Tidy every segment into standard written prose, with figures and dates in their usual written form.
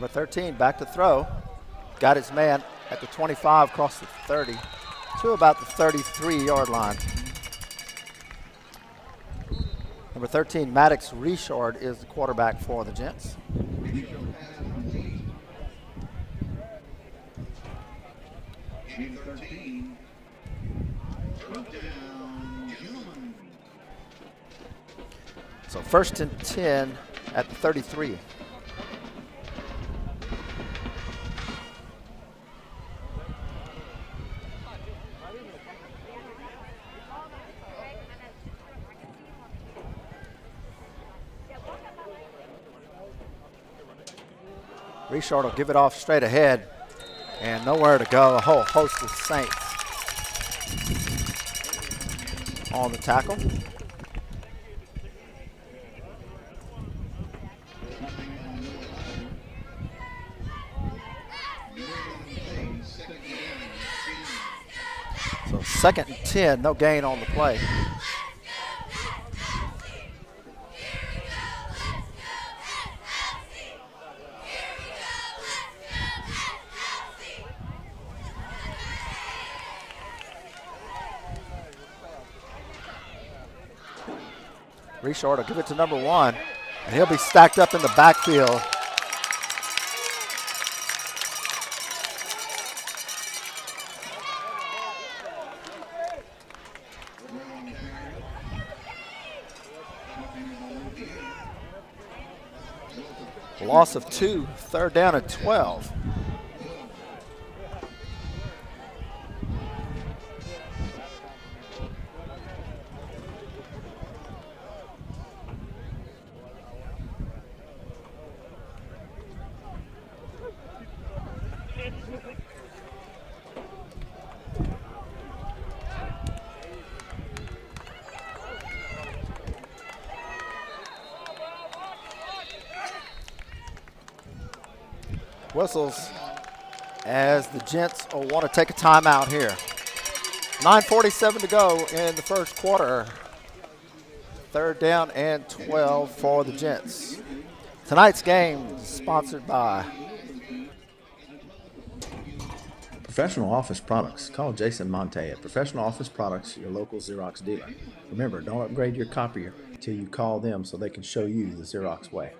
Number 13 back to throw. Got his man at the 25, across the 30 to about the 33-yard line. Number 13, Maddox Richard, is the quarterback for the Gents. So 1st and 10 at the 33. Richard will give it off straight ahead, and nowhere to go. A whole host of Saints on the tackle. So 2nd and 10, no gain on the play. Richard will give it to number 1, and he'll be stacked up in the backfield. Loss of 2, 3rd down and 12. Whistles as the Gents will want to take a timeout here. 9:47 to go in the 1st quarter. 3rd down and 12 for the Gents. Tonight's game is sponsored by Professional Office Products. Call Jason Monte at Professional Office Products, your local Xerox dealer. Remember, don't upgrade your copier until you call them so they can show you the Xerox way.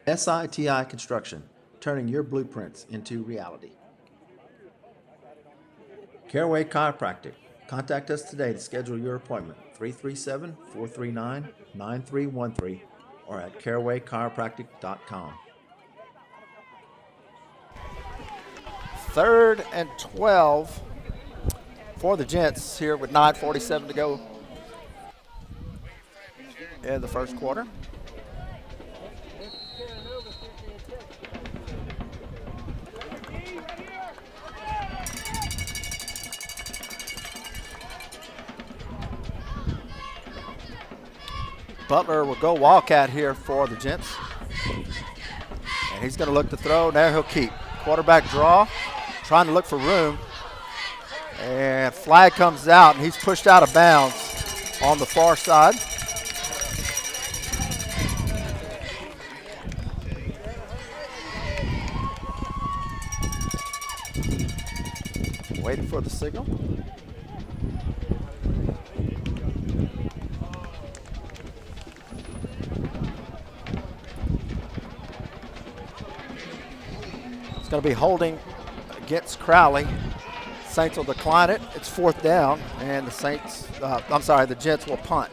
SITI Construction, turning your blueprints into reality. Caraway Chiropractic. Contact us today to schedule your appointment. 337-439-9313 or at carawaychiropractic.com. 3rd and 12 for the Gents here with 9:47 to go in the 1st quarter. Butler will go Wildcat here for the Gents. And he's going to look to throw. There he'll keep. Quarterback draw, trying to look for room. And flag comes out, and he's pushed out of bounds on the far side. Waiting for the signal. It's going to be holding against Crowley. Saints will decline it. It's 4th down, and the Gents will punt.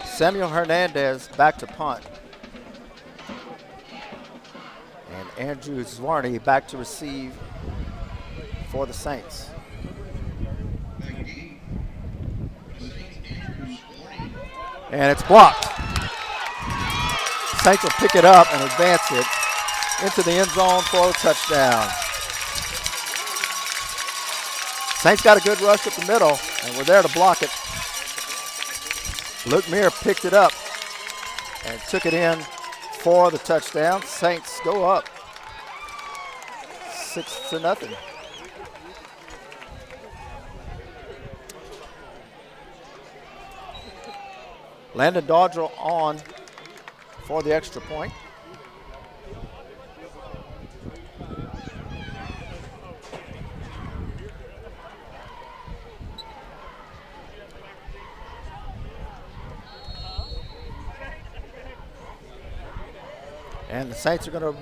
Samuel Hernandez back to punt. And Andrew Zwarny back to receive for the Saints. And it's blocked. Saints will pick it up and advance it into the end zone for a touchdown. Saints got a good rush up the middle, and we're there to block it. Luke Meir picked it up and took it in for the touchdown. Saints go up 6-0. Landon Dodrell on for the extra point. And the Saints are going to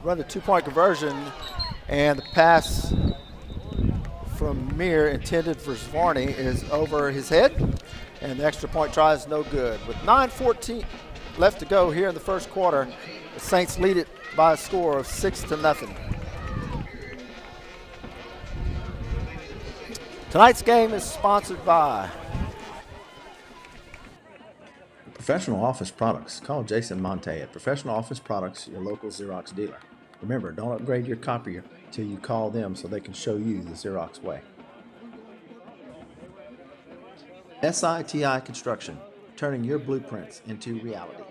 run the two-point conversion, and the pass from Mir intended for Zvarney is over his head, and the extra point try is no good. With 9:14 left to go here in the first quarter, the Saints lead it by a score of 6-0. Tonight's game is sponsored by Professional Office Products. Call Jason Monte at Professional Office Products, your local Xerox dealer. Remember, don't upgrade your copier till you call them so they can show you the Xerox way. SITI Construction, turning your blueprints into reality.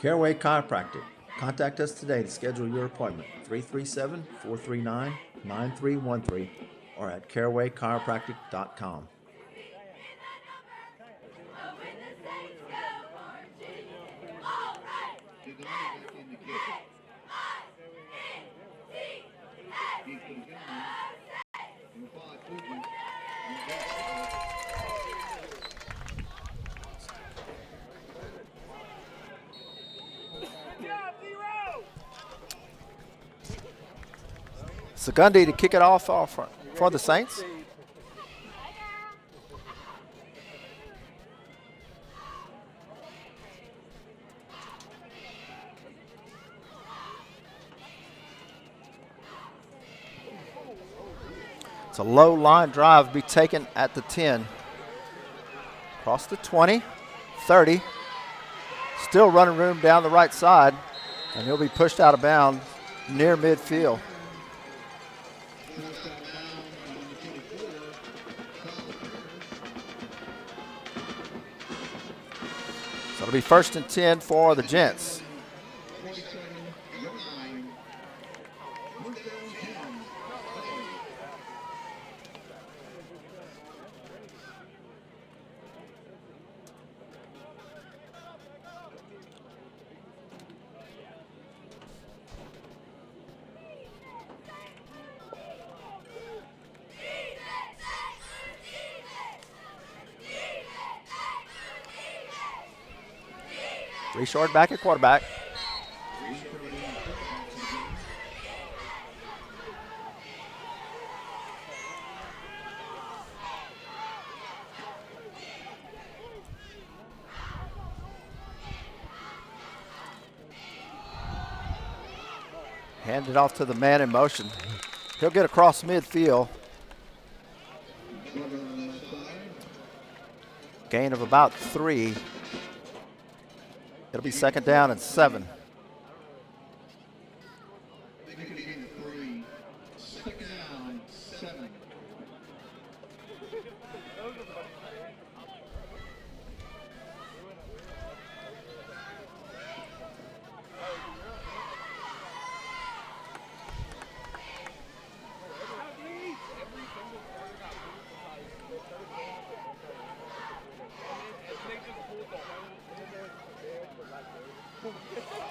Caraway Chiropractic. Contact us today to schedule your appointment, 337-439-9313 or at carawaychiropractic.com. Segundi to kick it off for the Saints. It's a low line drive, be taken at the 10. Across the 20, 30. Still running room down the right side, and he'll be pushed out of bounds near midfield. So it'll be 1st and 10 for the Gents. Richard back at quarterback. Hand it off to the man in motion. He'll get across midfield. Gain of about 3. It'll be 2nd down and 7.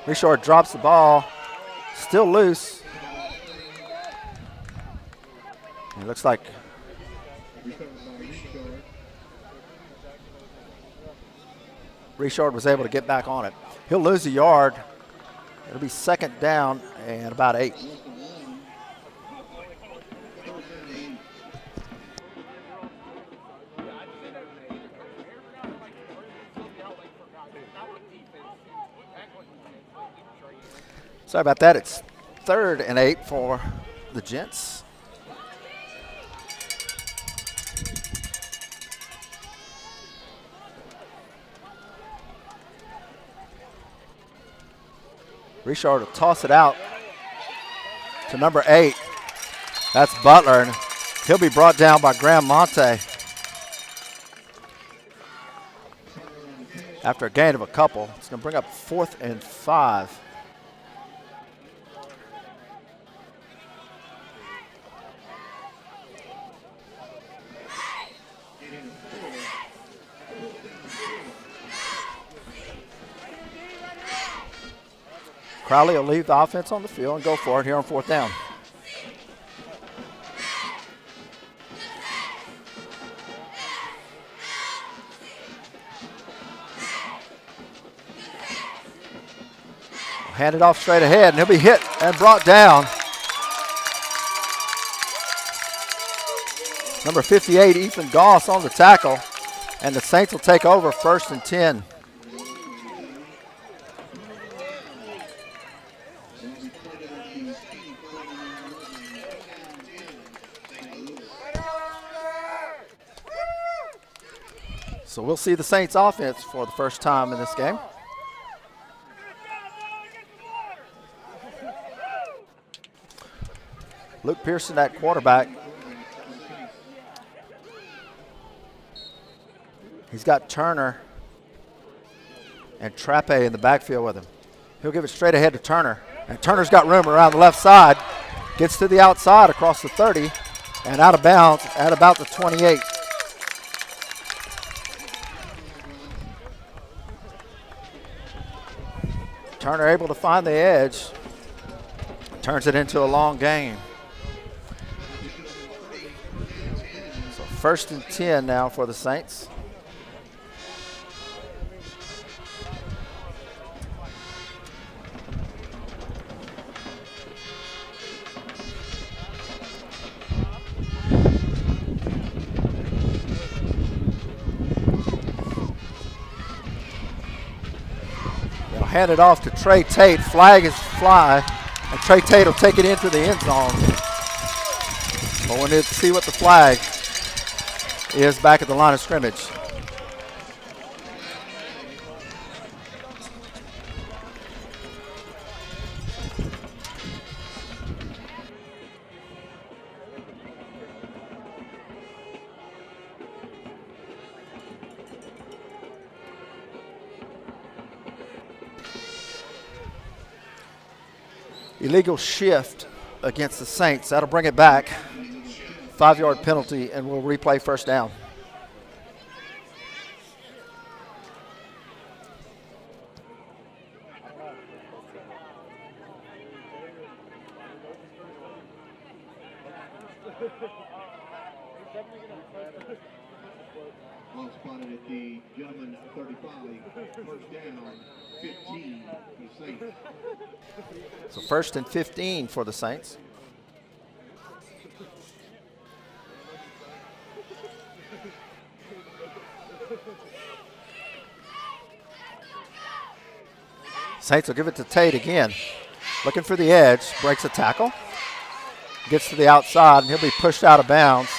Richard drops the ball, still loose. It looks like Richard was able to get back on it. He'll lose a yard. It'll be 2nd down and about 8. Sorry about that. It's 3rd and 8 for the Gents. Richard will toss it out to number 8. That's Butler, and he'll be brought down by Graham Monte. After a gain of a couple, it's going to bring up 4th and 5. Crowley will leave the offense on the field and go for it here on 4th down. Hand it off straight ahead, and he'll be hit and brought down. Number 58, Ethan Goss on the tackle, and the Saints will take over 1st and 10. So we'll see the Saints offense for the first time in this game. Luke Pearson at quarterback. He's got Turner and Trappe in the backfield with him. He'll give it straight ahead to Turner. And Turner's got room around the left side. Gets to the outside across the 30 and out of bounds at about the 28. Turner able to find the edge. Turns it into a long gain. 1st and 10 now for the Saints. They'll hand it off to Trey Tate. Flag is fly, and Trey Tate will take it into the end zone. But we need to see what the flag is back at the line of scrimmage. Illegal shift against the Saints. That'll bring it back. 5-yard penalty, and we'll replay 1st down. Ball spotted at the gentleman's 35. 1st down, 15 for the Saints. So 1st and 15 for the Saints. Saints will give it to Tate again. Looking for the edge, breaks a tackle. Gets to the outside, and he'll be pushed out of bounds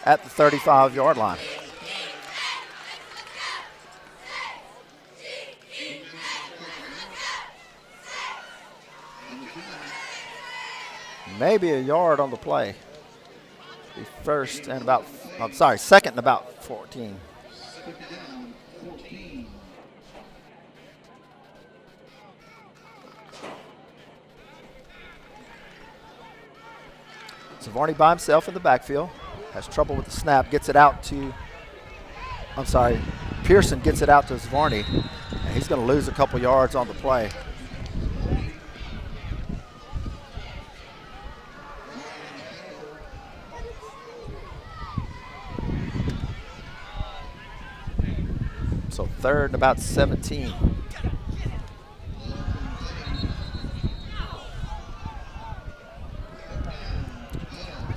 at the 35-yard line. Maybe a yard on the play. Be 1st and about, 2nd and about 14. Zavarni by himself in the backfield. Has trouble with the snap. Gets it out to, Pearson gets it out to Zavarni. And he's going to lose a couple yards on the play. So 3rd and about 17.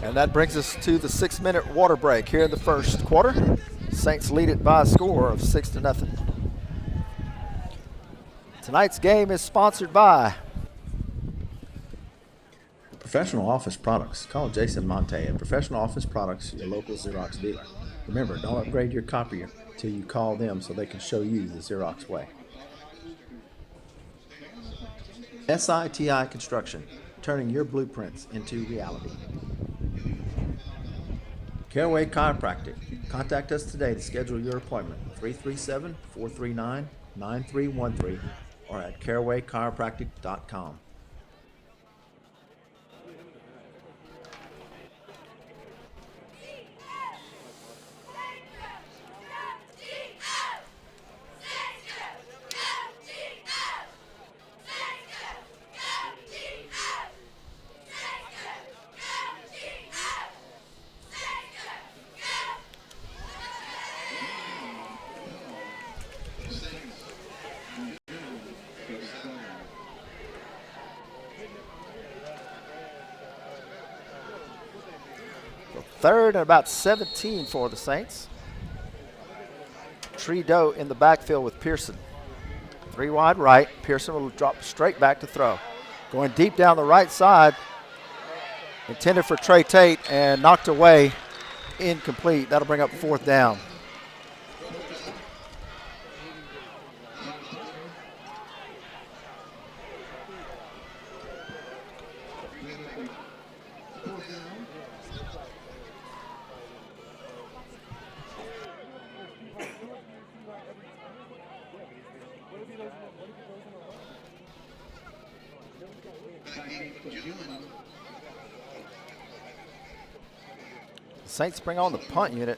And that brings us to the 6-minute water break here in the 1st quarter. Saints lead it by a score of 6-0. Tonight's game is sponsored by Professional Office Products. Call Jason Monte at Professional Office Products, your local Xerox dealer. Remember, don't upgrade your copier until you call them so they can show you the Xerox way. SITI Construction, turning your blueprints into reality. Caraway Chiropractic. Contact us today to schedule your appointment. 337-439-9313 or at carawaychiropractic.com. 3rd and about 17 for the Saints. Trudeau in the backfield with Pearson. 3 wide right. Pearson will drop straight back to throw. Going deep down the right side. Intended for Trey Tate and knocked away. Incomplete. That'll bring up 4th down. Saints bring on the punt unit.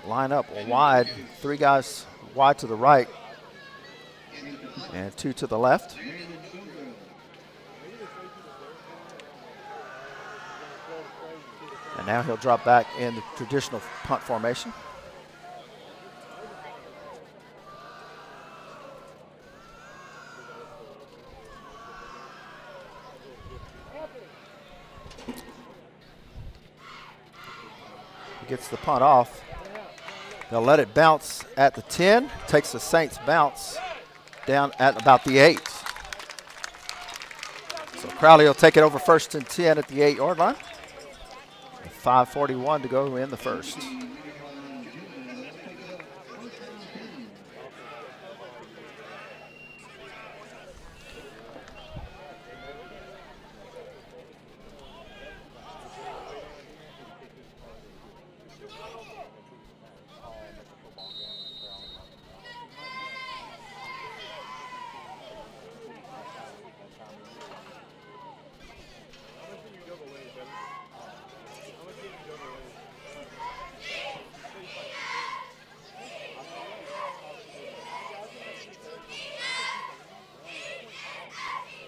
Line up wide. 3 guys wide to the right and 2 to the left. And now he'll drop back in the traditional punt formation. Gets the punt off. They'll let it bounce at the 10. Takes the Saints bounce down at about the 8. So Crowley will take it over 1st and 10 at the 8-yard line. 5:41 to go in the first.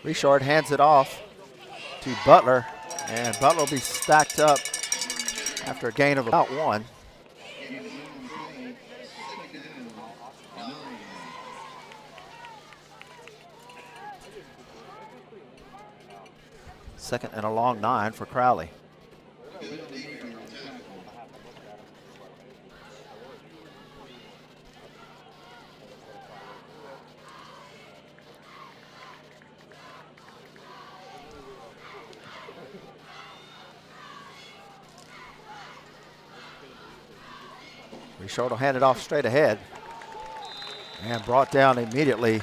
Richard hands it off to Butler, and Butler will be stacked up after a gain of about 1. Second and a long 9 for Crowley. Richard will hand it off straight ahead. And brought down immediately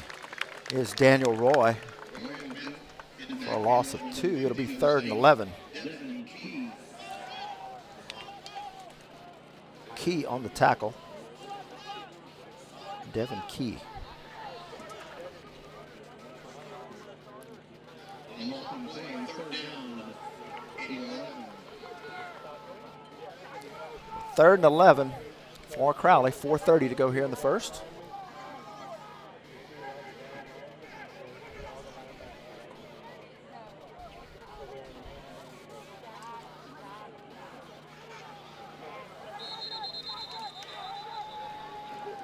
is Daniel Roy for a loss of 2. It'll be 3rd and 11. Key on the tackle. Devin Key. Third and 11 for Crowley. 4:30 to go here in the first.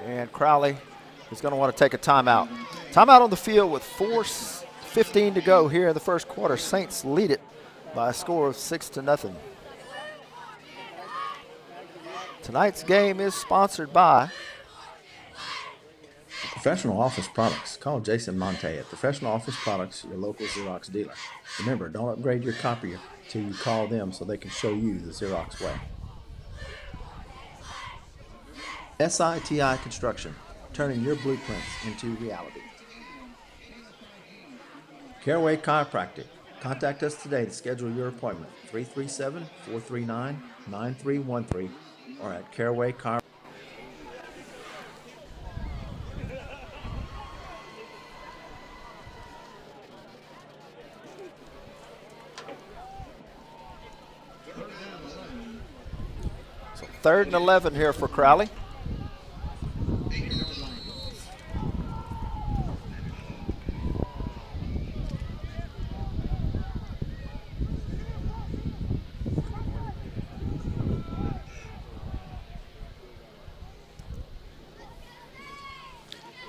And Crowley is going to want to take a timeout. Timeout on the field with 4:15 to go here in the first quarter. Saints lead it by a score of 6-0. Tonight's game is sponsored by Professional Office Products. Call Jason Monte at Professional Office Products, your local Xerox dealer. Remember, don't upgrade your copier until you call them so they can show you the Xerox way. SITI Construction, turning your blueprints into reality. Caraway Chiropractic. Contact us today to schedule your appointment. 337-439-9313 or at Caraway Chiropractic. So 3rd and 11 here for Crowley.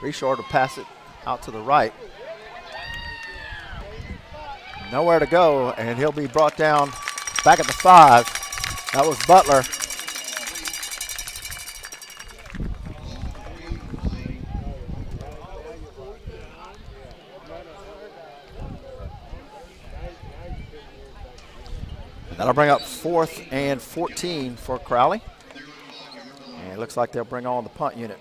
Richard to pass it out to the right. Nowhere to go, and he'll be brought down back at the 5 That was Butler. That'll bring up 4th and 14 for Crowley. And it looks like they'll bring on the punt unit.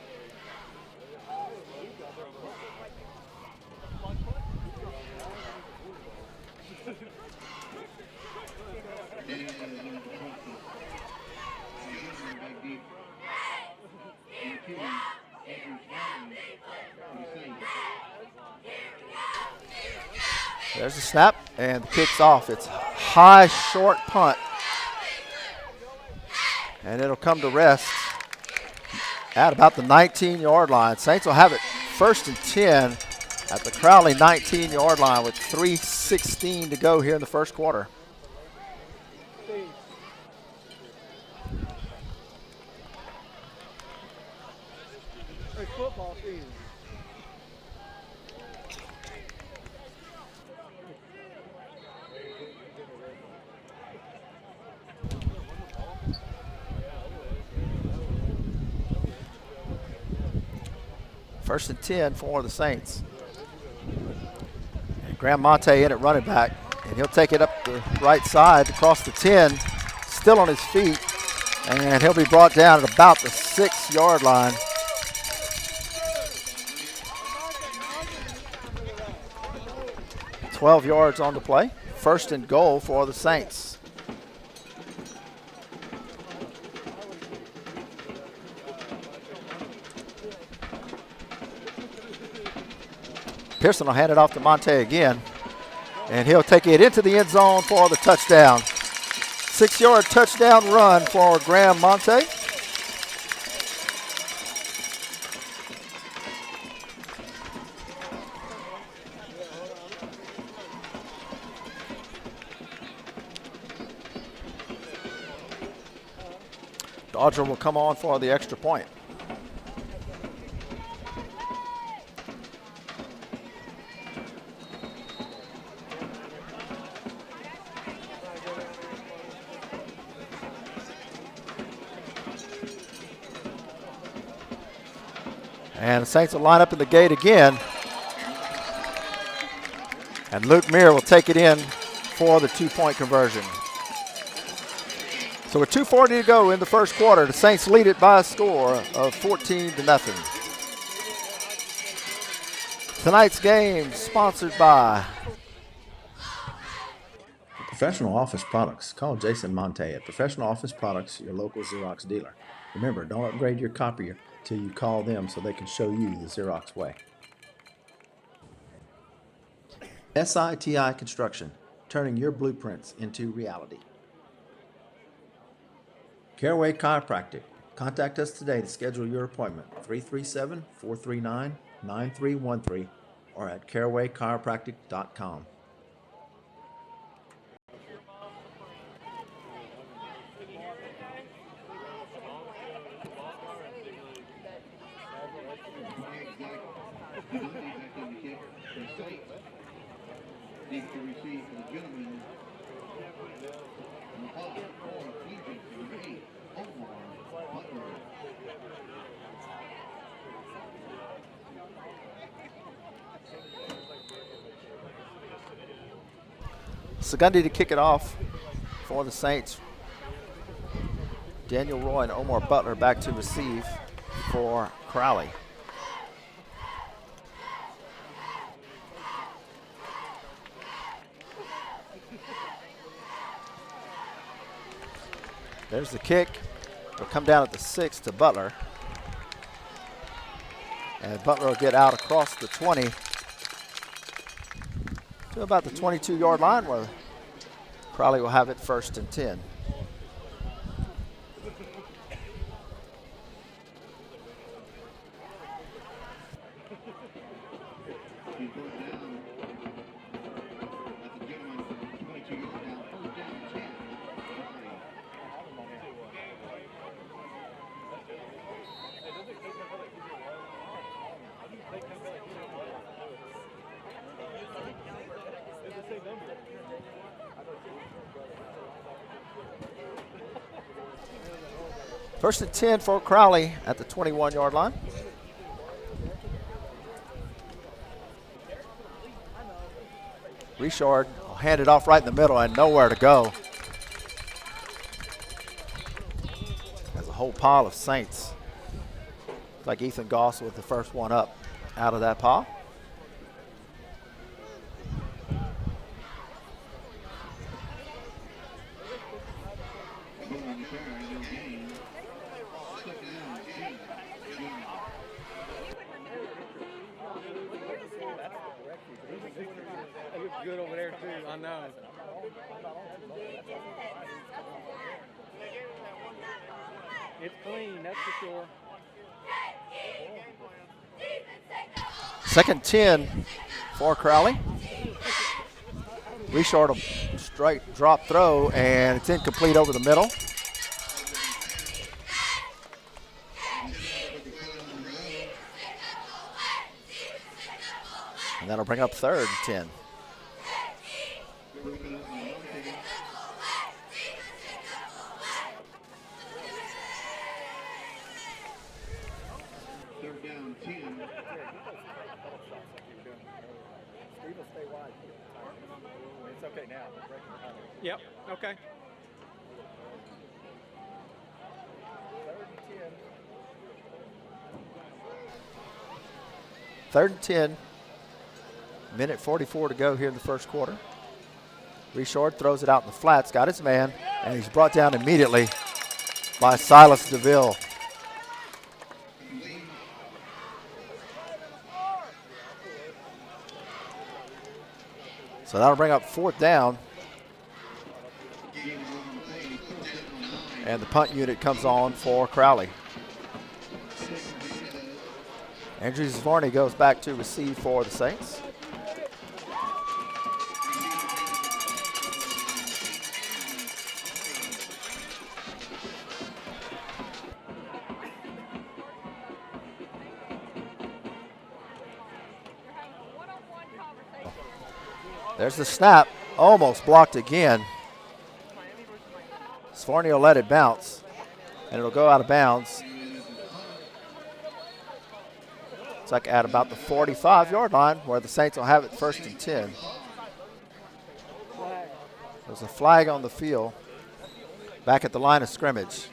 There's the snap, and the kick's off. It's high, short punt. And it'll come to rest at about the 19-yard line. Saints will have it 1st and 10 at the Crowley 19-yard line with 3:16 to go here in the first quarter. Football season. First and 10 for the Saints. And Graham Monte in at running back, and he'll take it up the right side across the 10, still on his feet, and he'll be brought down at about the 6-yard line. $12 yards on the play. 1st and goal for the Saints. Pearson will hand it off to Monte again, and he'll take it into the end zone for the touchdown. 6-yard touchdown run for Graham Monte. Dodger will come on for the extra point. And the Saints will line up in the gate again. And Luke Meir will take it in for the 2-point conversion. So with 2:40 to go in the first quarter, the Saints lead it by a score of 14-0. Tonight's game sponsored by Professional Office Products. Call Jason Monte at Professional Office Products, your local Xerox dealer. Remember, don't upgrade your copier till you call them so they can show you the Xerox way. SITI Construction, turning your blueprints into reality. Caraway Chiropractic. Contact us today to schedule your appointment, 337-439-9313 or at carawaychiropractic.com. Needs to receive the gentleman on the ball for Legion number 8, Omar Butler. Segundi to kick it off for the Saints. Daniel Roy and Omar Butler back to receive for Crowley. There's the kick. It'll come down at the 6 to Butler. And Butler will get out across the 20 to about the 22-yard line where Crowley will have it 1st and 10. He goes down at the gentleman 22-yard line, 1st down 10. First and 10 for Crowley at the 21-yard line. Richard will hand it off right in the middle and nowhere to go. There's a whole pile of Saints. Looks like Ethan Goss was the first one up out of that pile. Good over there too, I know. It's clean, that's for sure. Second 10 for Crowley. Richard a straight drop throw, and it's incomplete over the middle. And that'll bring up third and 10. Third down, 10. It's okay now. Yep, okay. Third and 10. Minute 44 to go here in the first quarter. Richard throws it out in the flats, got his man, and he's brought down immediately by Silas DeVille. So that'll bring up fourth down. And the punt unit comes on for Crowley. Andrew Zvorny goes back to receive for the Saints. There's the snap, almost blocked again. Zvorny will let it bounce, and it'll go out of bounds. It's like at about the 45-yard line where the Saints will have it first and 10. There's a flag on the field back at the line of scrimmage.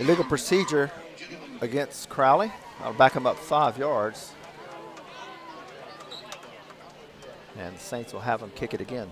Illegal procedure against Crowley. I'll back him up 5 yards. And the Saints will have him kick it again.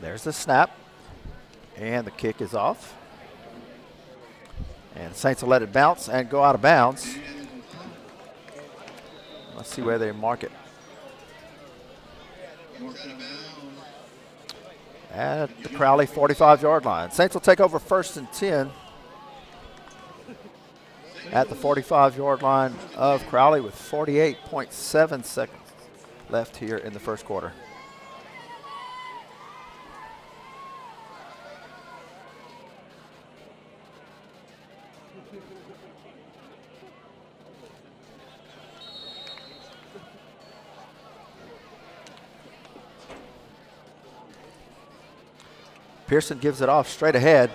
There's the snap, and the kick is off. And the Saints will let it bounce and go out of bounds. Let's see where they mark it. At the Crowley 45-yard line. Saints will take over first and 10 at the 45-yard line of Crowley with 48.7 seconds left here in the first quarter. Pearson gives it off straight ahead.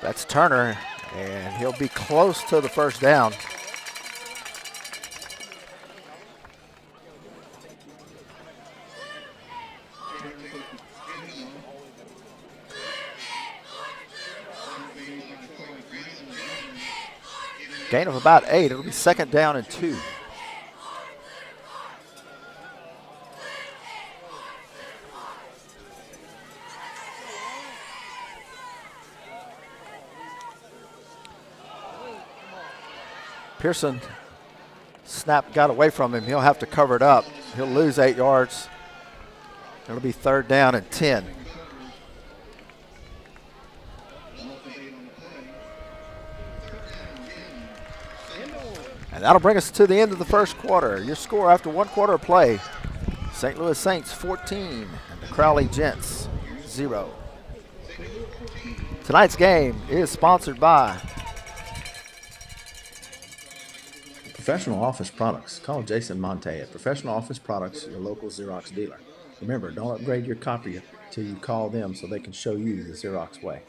That's Turner, and he'll be close to the first down. Gain of about 8. It'll be 2nd down and 2. Pearson, snap got away from him. He'll have to cover it up. He'll lose 8 yards. It'll be 3rd down and 10. And that'll bring us to the end of the first quarter. Your score after 1 quarter of play: St. Louis Saints 14 and the Crowley Gents 0. Tonight's game is sponsored by Professional Office Products. Call Jason Monte at Professional Office Products, your local Xerox dealer. Remember, don't upgrade your copier till you call them so they can show you the Xerox way.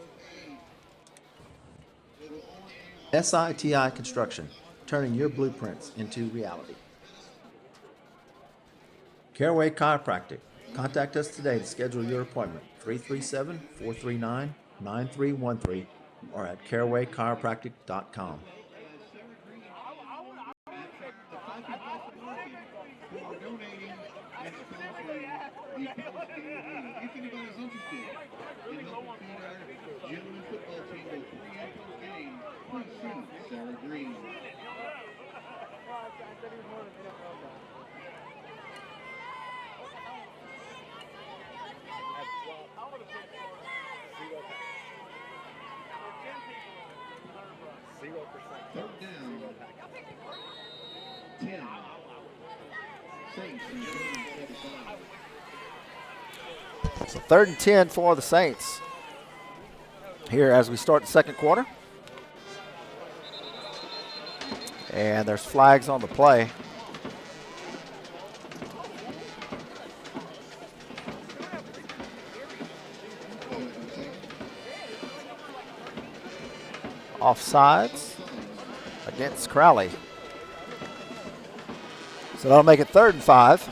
SITI Construction, turning your blueprints into reality. Caraway Chiropractic. Contact us today to schedule your appointment. 337-439-9313 or at carawaychiropractic.com. So 3rd and 10 for the Saints here as we start the second quarter. And there's flags on the play. Offsides against Crowley. So that'll make it 3rd and 5.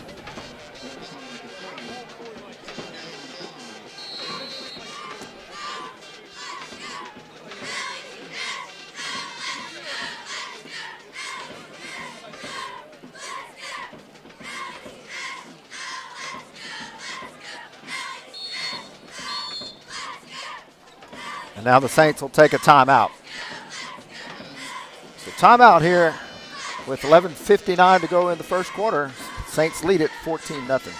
And now the Saints will take a timeout. So timeout here with 11:59 to go in the first quarter. Saints lead it 14-0.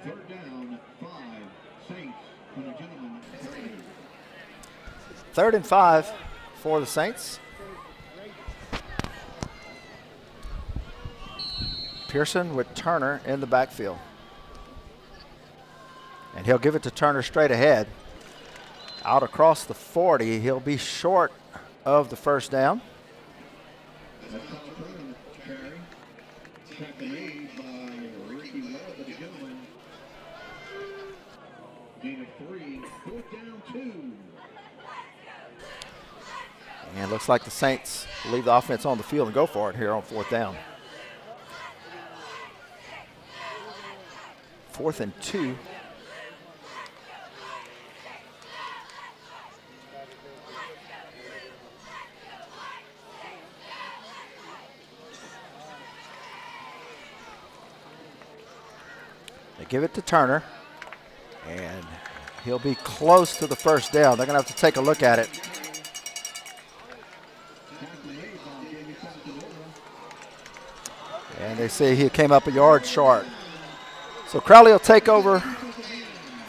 Third down, 5, Saints, from the gentleman. 3rd and 5 for the Saints. Pearson with Turner in the backfield. And he'll give it to Turner straight ahead. Out across the 40. He'll be short of the first down. That's called for the carry. Tackle made by Ricky Webb, the gentleman. Gain of 3, 4th down 2. And it looks like the Saints leave the offense on the field and go for it here on 4th down. 4th and 2. They give it to Turner, and he'll be close to the first down. They're going to have to take a look at it. And they say he came up a yard short. So Crowley will take over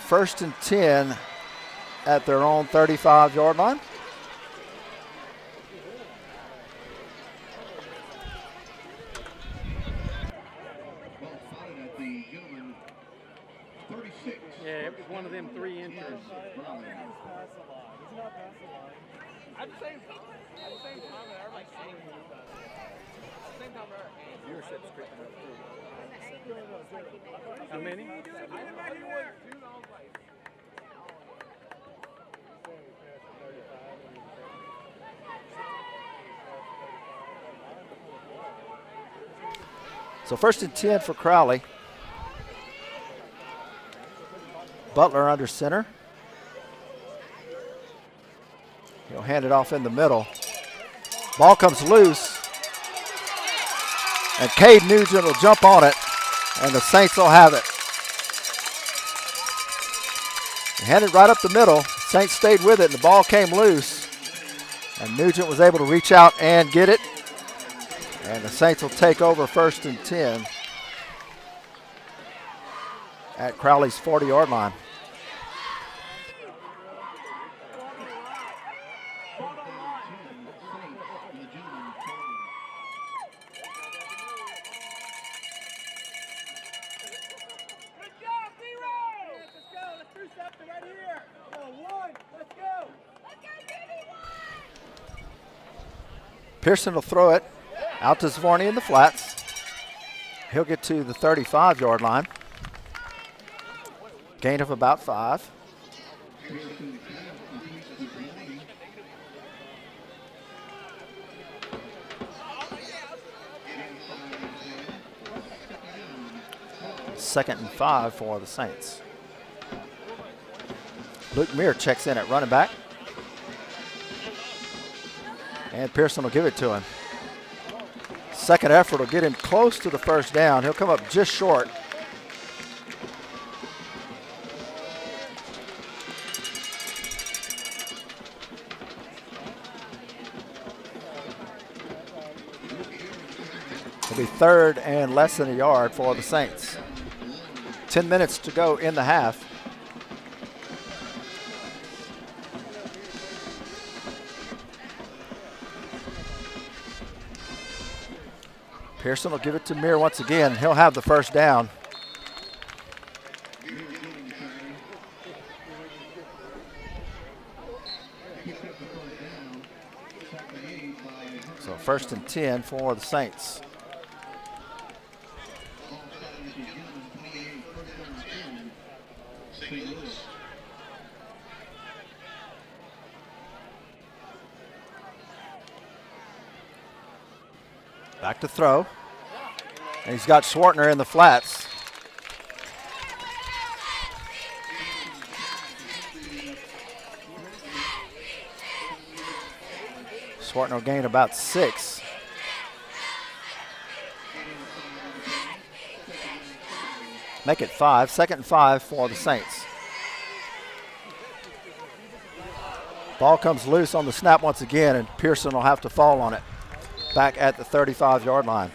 1st and 10 at their own 35-yard line. enters Crowley. At the same time, everybody's saying viewership's creeping up too. How many? So 1st and 10 for Crowley. Butler under center. He'll hand it off in the middle. Ball comes loose. And Cade Nugent will jump on it. And the Saints will have it. He handed it right up the middle. Saints stayed with it and the ball came loose. And Nugent was able to reach out and get it. And the Saints will take over 1st and 10 at Crowley's 40-yard line. Pearson will throw it out to Zvorny in the flats. He'll get to the 35-yard line. Gain of about 5. Second and 5 for the Saints. Luke Meir checks in at running back. And Pearson will give it to him. Second effort will get him close to the first down. He'll come up just short. It'll be 3rd and less than a yard for the Saints. 10 minutes to go in the half. Pearson will give it to Meir once again. He'll have the first down. So 1st and 10 for the Saints. Back to throw. And he's got Swartner in the flats. Swartner will gain about 6. Make it 5. 2nd and 5 for the Saints. Ball comes loose on the snap once again, and Pearson will have to fall on it. Back at the 35-yard line.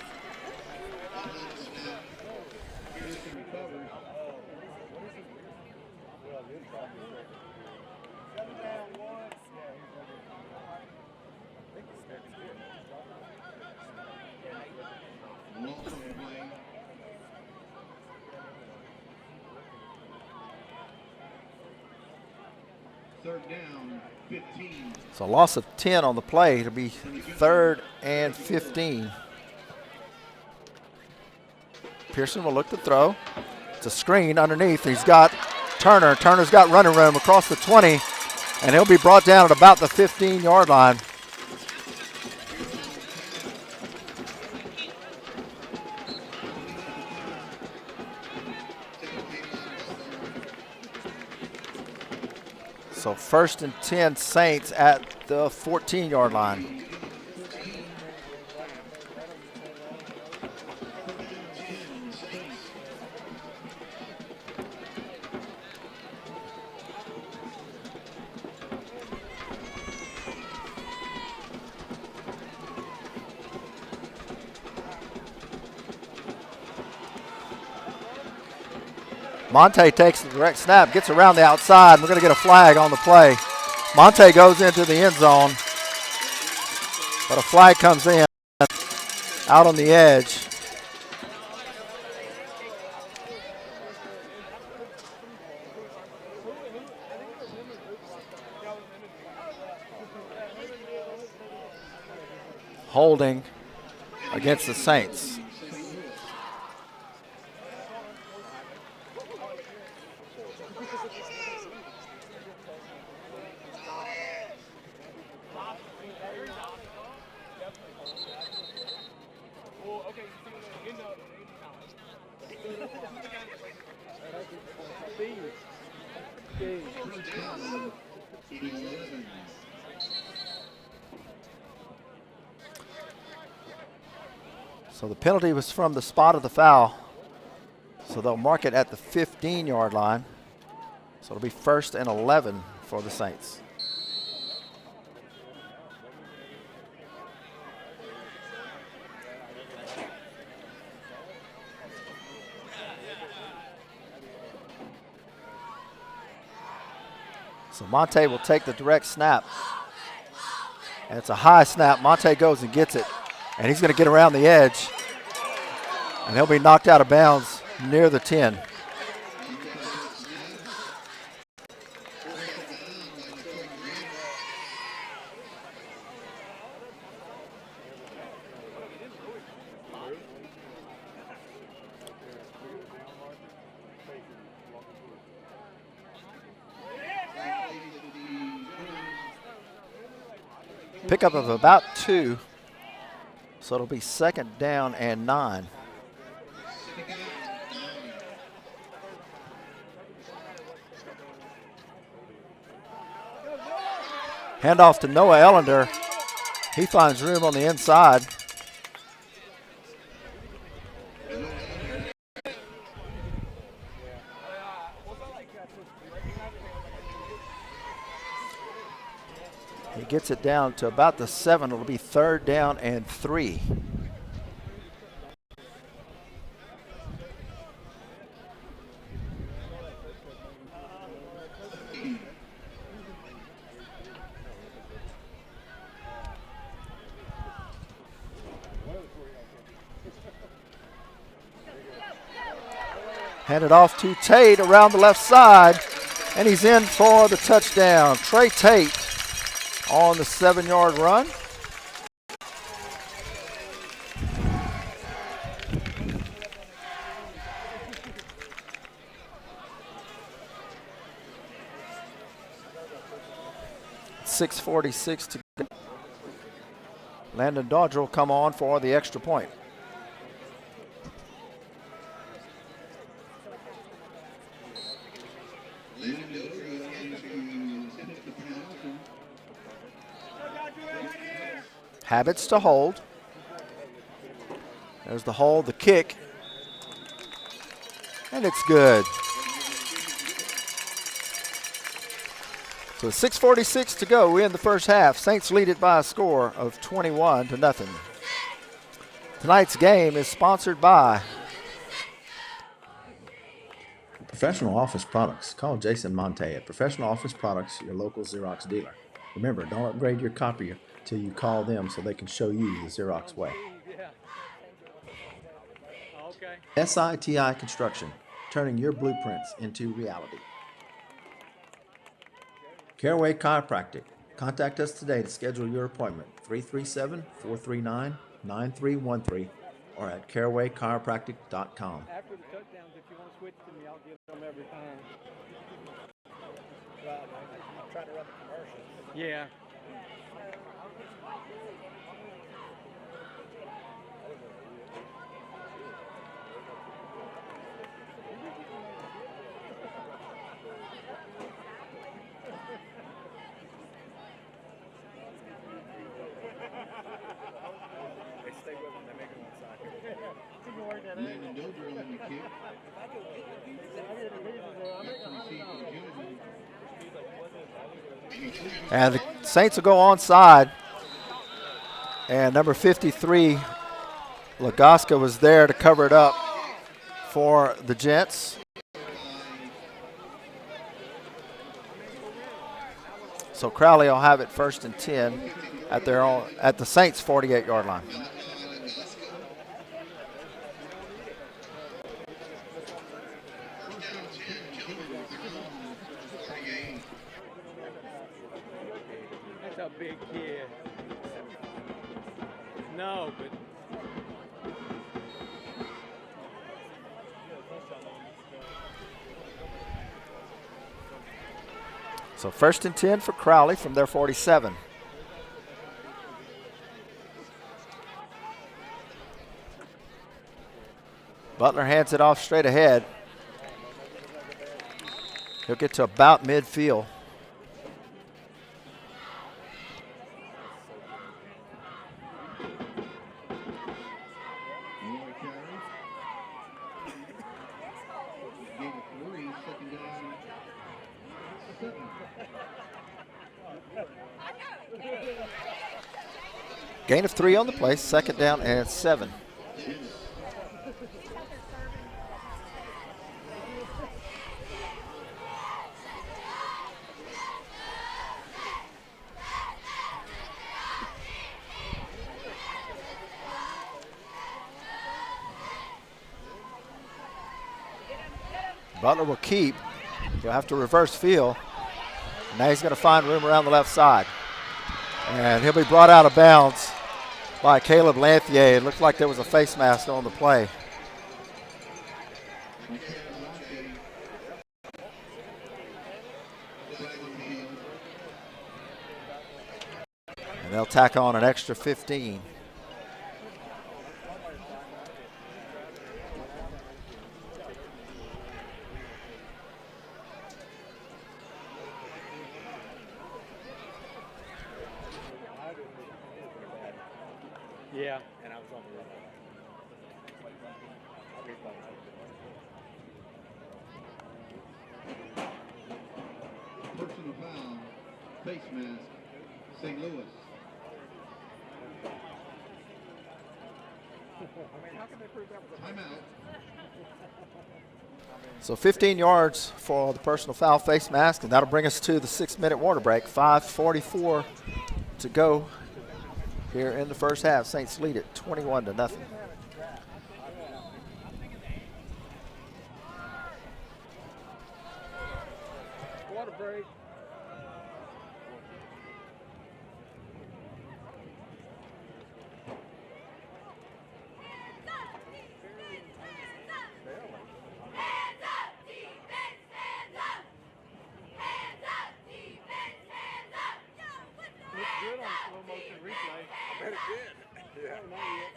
Third down, 15. So a loss of 10 on the play. It'll be 3rd and 15. Pearson will look to throw. It's a screen underneath. He's got Turner. Turner's got running room across the 20, and he'll be brought down at about the 15-yard line. So 1st and 10 Saints at the 14-yard line. Monte takes the direct snap, gets around the outside. We're going to get a flag on the play. Monte goes into the end zone, but a flag comes in out on the edge. holding against the Saints. So the penalty was from the spot of the foul. So they'll mark it at the 15-yard line. So it'll be 1st and 11 for the Saints. So Monte will take the direct snap. And it's a high snap. Monte goes and gets it. And he's going to get around the edge. And he'll be knocked out of bounds near the 10. Pickup of about 2. So it'll be 2nd down and 9. Handoff to Noah Ellender. He finds room on the inside. He gets it down to about the 7. It'll be 3rd down and 3. Handed off to Tate around the left side, and he's in for the touchdown. Trey Tate on the 7-yard run. .646 to go. Landon Dodger will come on for the extra point. Habits to hold. There's the hold, the kick. And it's good. So 6:46 to go in the first half. Saints lead it by a score of 21-0. Tonight's game is sponsored by Professional Office Products. Call Jason Monte at Professional Office Products, your local Xerox dealer. Remember, don't upgrade your copier till you call them so they can show you the Xerox way. SITI Construction, turning your blueprints into reality. Caraway Chiropractic. Contact us today to schedule your appointment, 337-439-9313 or at carawaychiropractic.com. After the touchdowns, if you want to switch to me, I'll give them every time. Right, I'll try to run the commercials. Yeah. They stay with them, they make them on side. Landon Dozier on the kick. And the Saints will go onside. And number 53, Lagoska, was there to cover it up for the Gents. So Crowley will have it 1st and 10 at the Saints' 48-yard line. That's a big kid. No, but So 1st and 10 for Crowley from their 47. Butler hands it off straight ahead. He'll get to about midfield. More carries. Gain of 3, 2nd down, 7. Gain of 3 on the play, 2nd down and 7. Butler will keep. He'll have to reverse field. Now he's going to find room around the left side. And he'll be brought out of bounds by Caleb Lanthier. It looked like there was a face mask on the play. And they'll tack on an extra 15. yeah, and I was on the Personal foul, face mask, St. Louis. Timeout. So 15 yards for the personal foul face mask, and that'll bring us to the 6-minute water break. 5:44 to go here in the first half. Saints lead it 21-0. water break. Looks good on slow motion replay. I bet it did. Yeah. Not yet.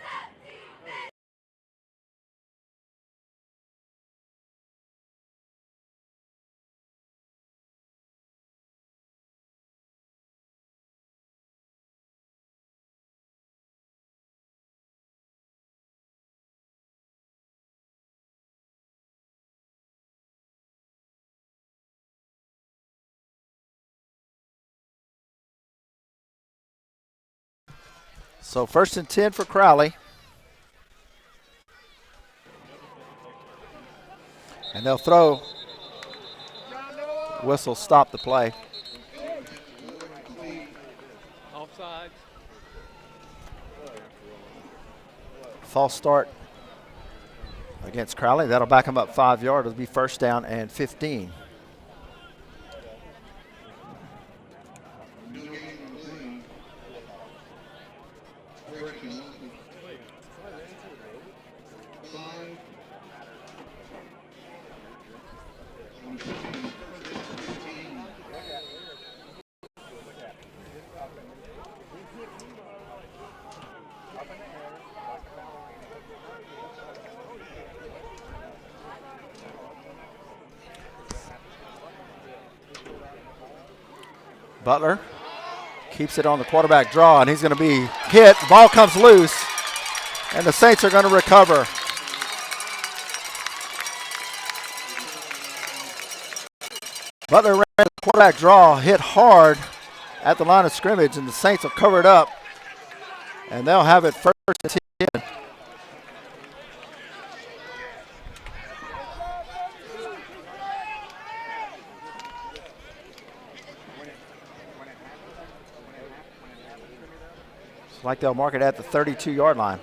So 1st and 10 for Crowley. And they'll throw. Whistle stop the play. Offsides. False start against Crowley. That'll back him up 5 yards. It'll be 1st down and 15. Butler keeps it on the quarterback draw, and he's going to be hit. The ball comes loose, and the Saints are going to recover. Butler ran the quarterback draw, hit hard at the line of scrimmage, and the Saints will cover it up, and they'll have it 1st and 10. Like they'll mark it at the 32-yard line.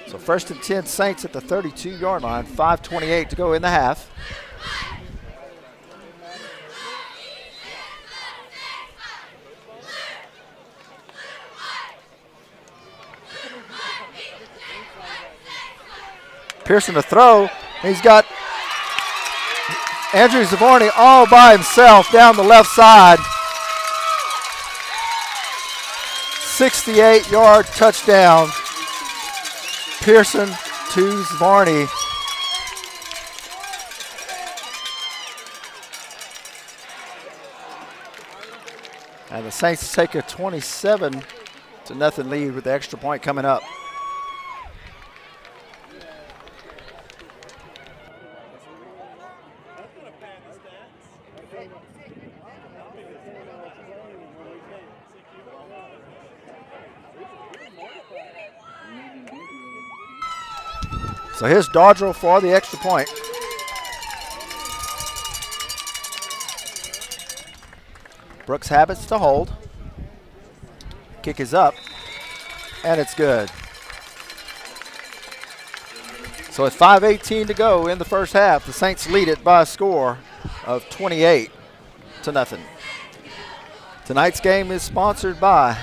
So 1st and 10 Saints at the 32-yard line. 5:28 to go in the half. Pearson to throw. He's got Andrew Zavorny all by himself down the left side. 68-yard touchdown. Pearson to Zavorny. And the Saints take a 27-0 lead with the extra point coming up. So here's Dodrell for the extra point. Brooks Habits to hold. Kick is up, and it's good. So with 5:18 to go in the first half, the Saints lead it by a score of 28-0. Tonight's game is sponsored by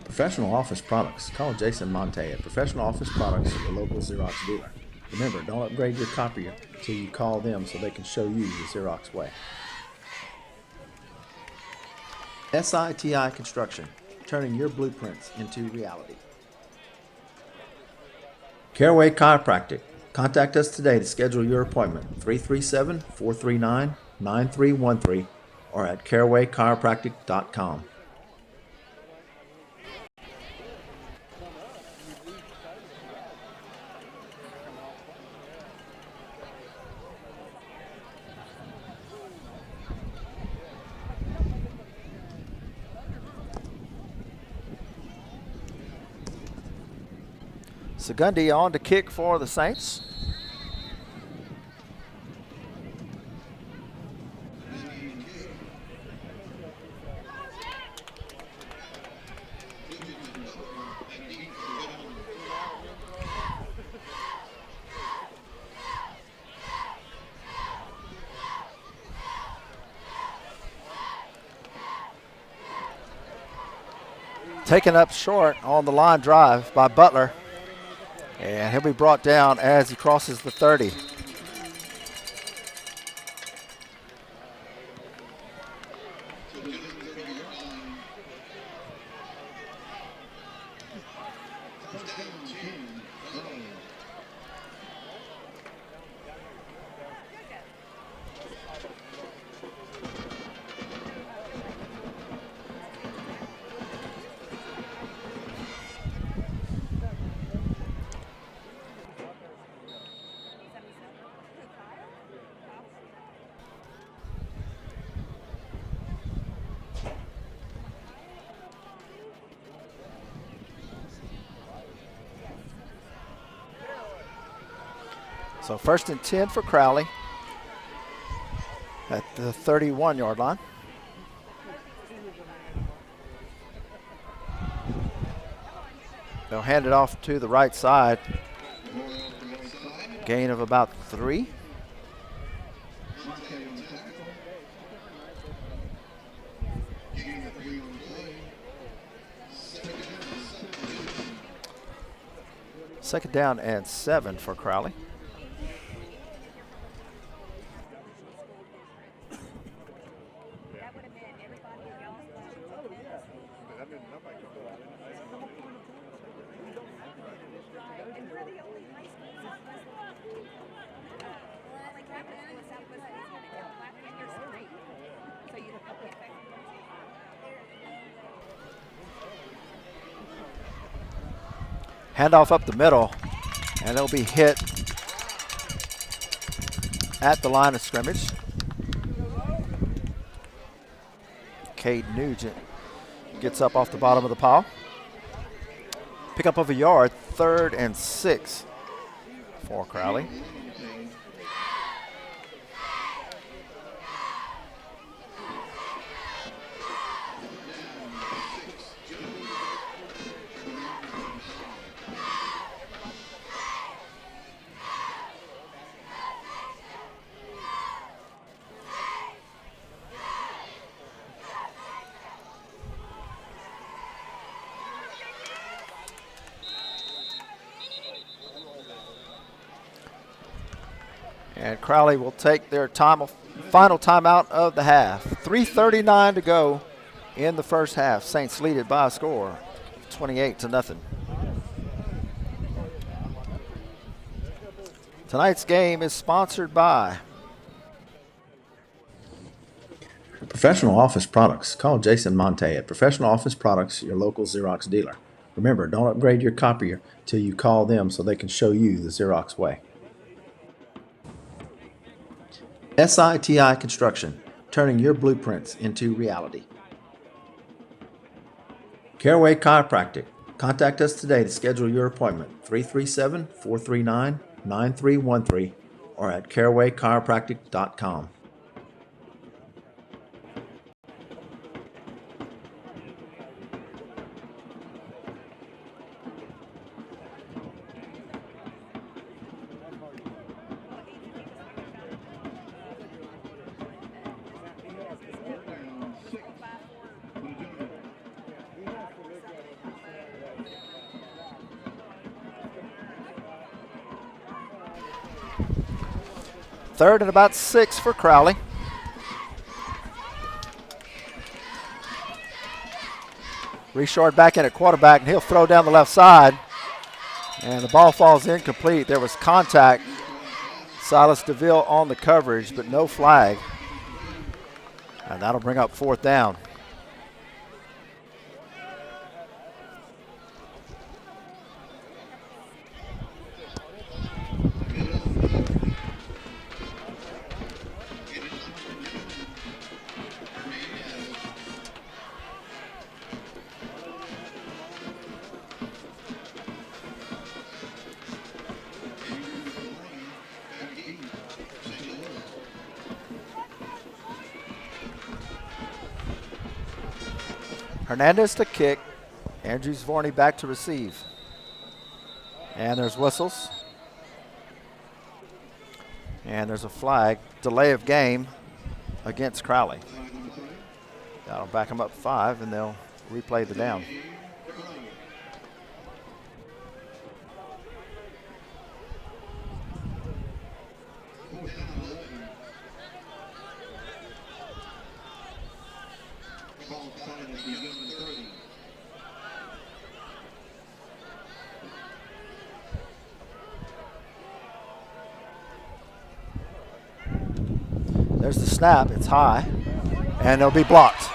Professional Office Products. Call Jason Monte at Professional Office Products, your local Xerox dealer. Remember, don't upgrade your copier until you call them so they can show you the Xerox way. SITI Construction, turning your blueprints into reality. Caraway Chiropractic. Contact us today to schedule your appointment, 337-439-9313 or at carawaychiropractic.com. Segundi on to kick for the Saints. Taken up short on the line drive by Butler. And he'll be brought down as he crosses the 30. So 1st and 10 for Crowley at the 31-yard line. They'll hand it off to the right side. Gain of about 3. Second down and 7 for Crowley. Handoff up the middle, and it'll be hit at the line of scrimmage. Cade Nugent gets up off the bottom of the pile. Pickup of a yard, 3rd and 6 for Crowley. And Crowley will take their final timeout of the half. 3:39 to go in the first half. Saints lead it by a score, 28-0. Tonight's game is sponsored by Professional Office Products. Call Jason Monte at Professional Office Products, your local Xerox dealer. Remember, don't upgrade your copier till you call them so they can show you the Xerox way. SITI Construction, turning your blueprints into reality. Caraway Chiropractic. Contact us today to schedule your appointment, 337-439-9313 or at carawaychiropractic.com. Third and about 6 for Crowley. Richard back in at quarterback, and he'll throw down the left side. And the ball falls incomplete. There was contact. Silas DeVille on the coverage, but no flag. And that'll bring up 4th down. Hernandez to kick. Andrews Vorney back to receive. And there's whistles. And there's a flag. Delay of game against Crowley. That'll back them up 5, and they'll replay the down. There's the snap. It's high, and it'll be blocked.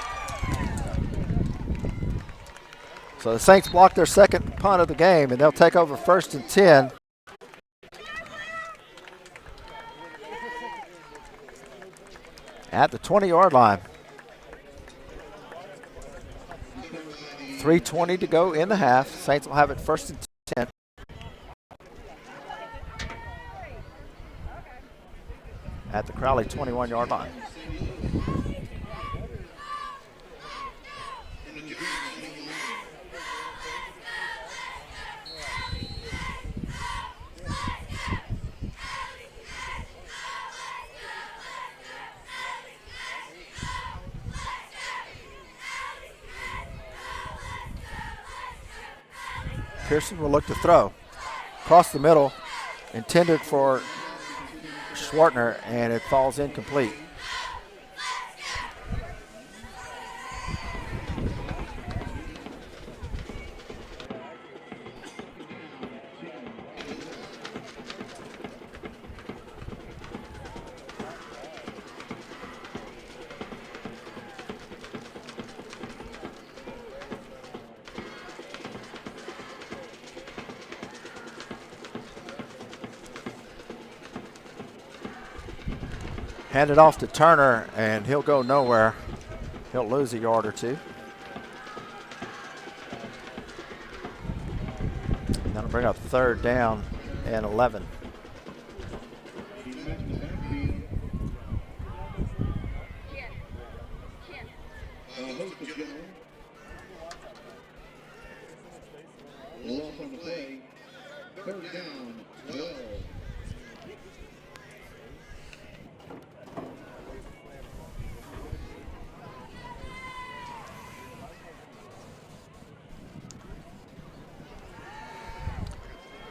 So the Saints block their second punt of the game, and they'll take over 1st and 10. At the 20-yard line. 3:20 to go in the half. Saints will have it 1st and 10. At the Crowley 21-yard line. Pearson will look to throw. Across the middle, intended for Schwartner, and it falls incomplete. Hand it off to Turner, and he'll go nowhere. He'll lose a yard or two. And that'll bring up 3rd down and 11. Loss on the play. 3rd down, 12.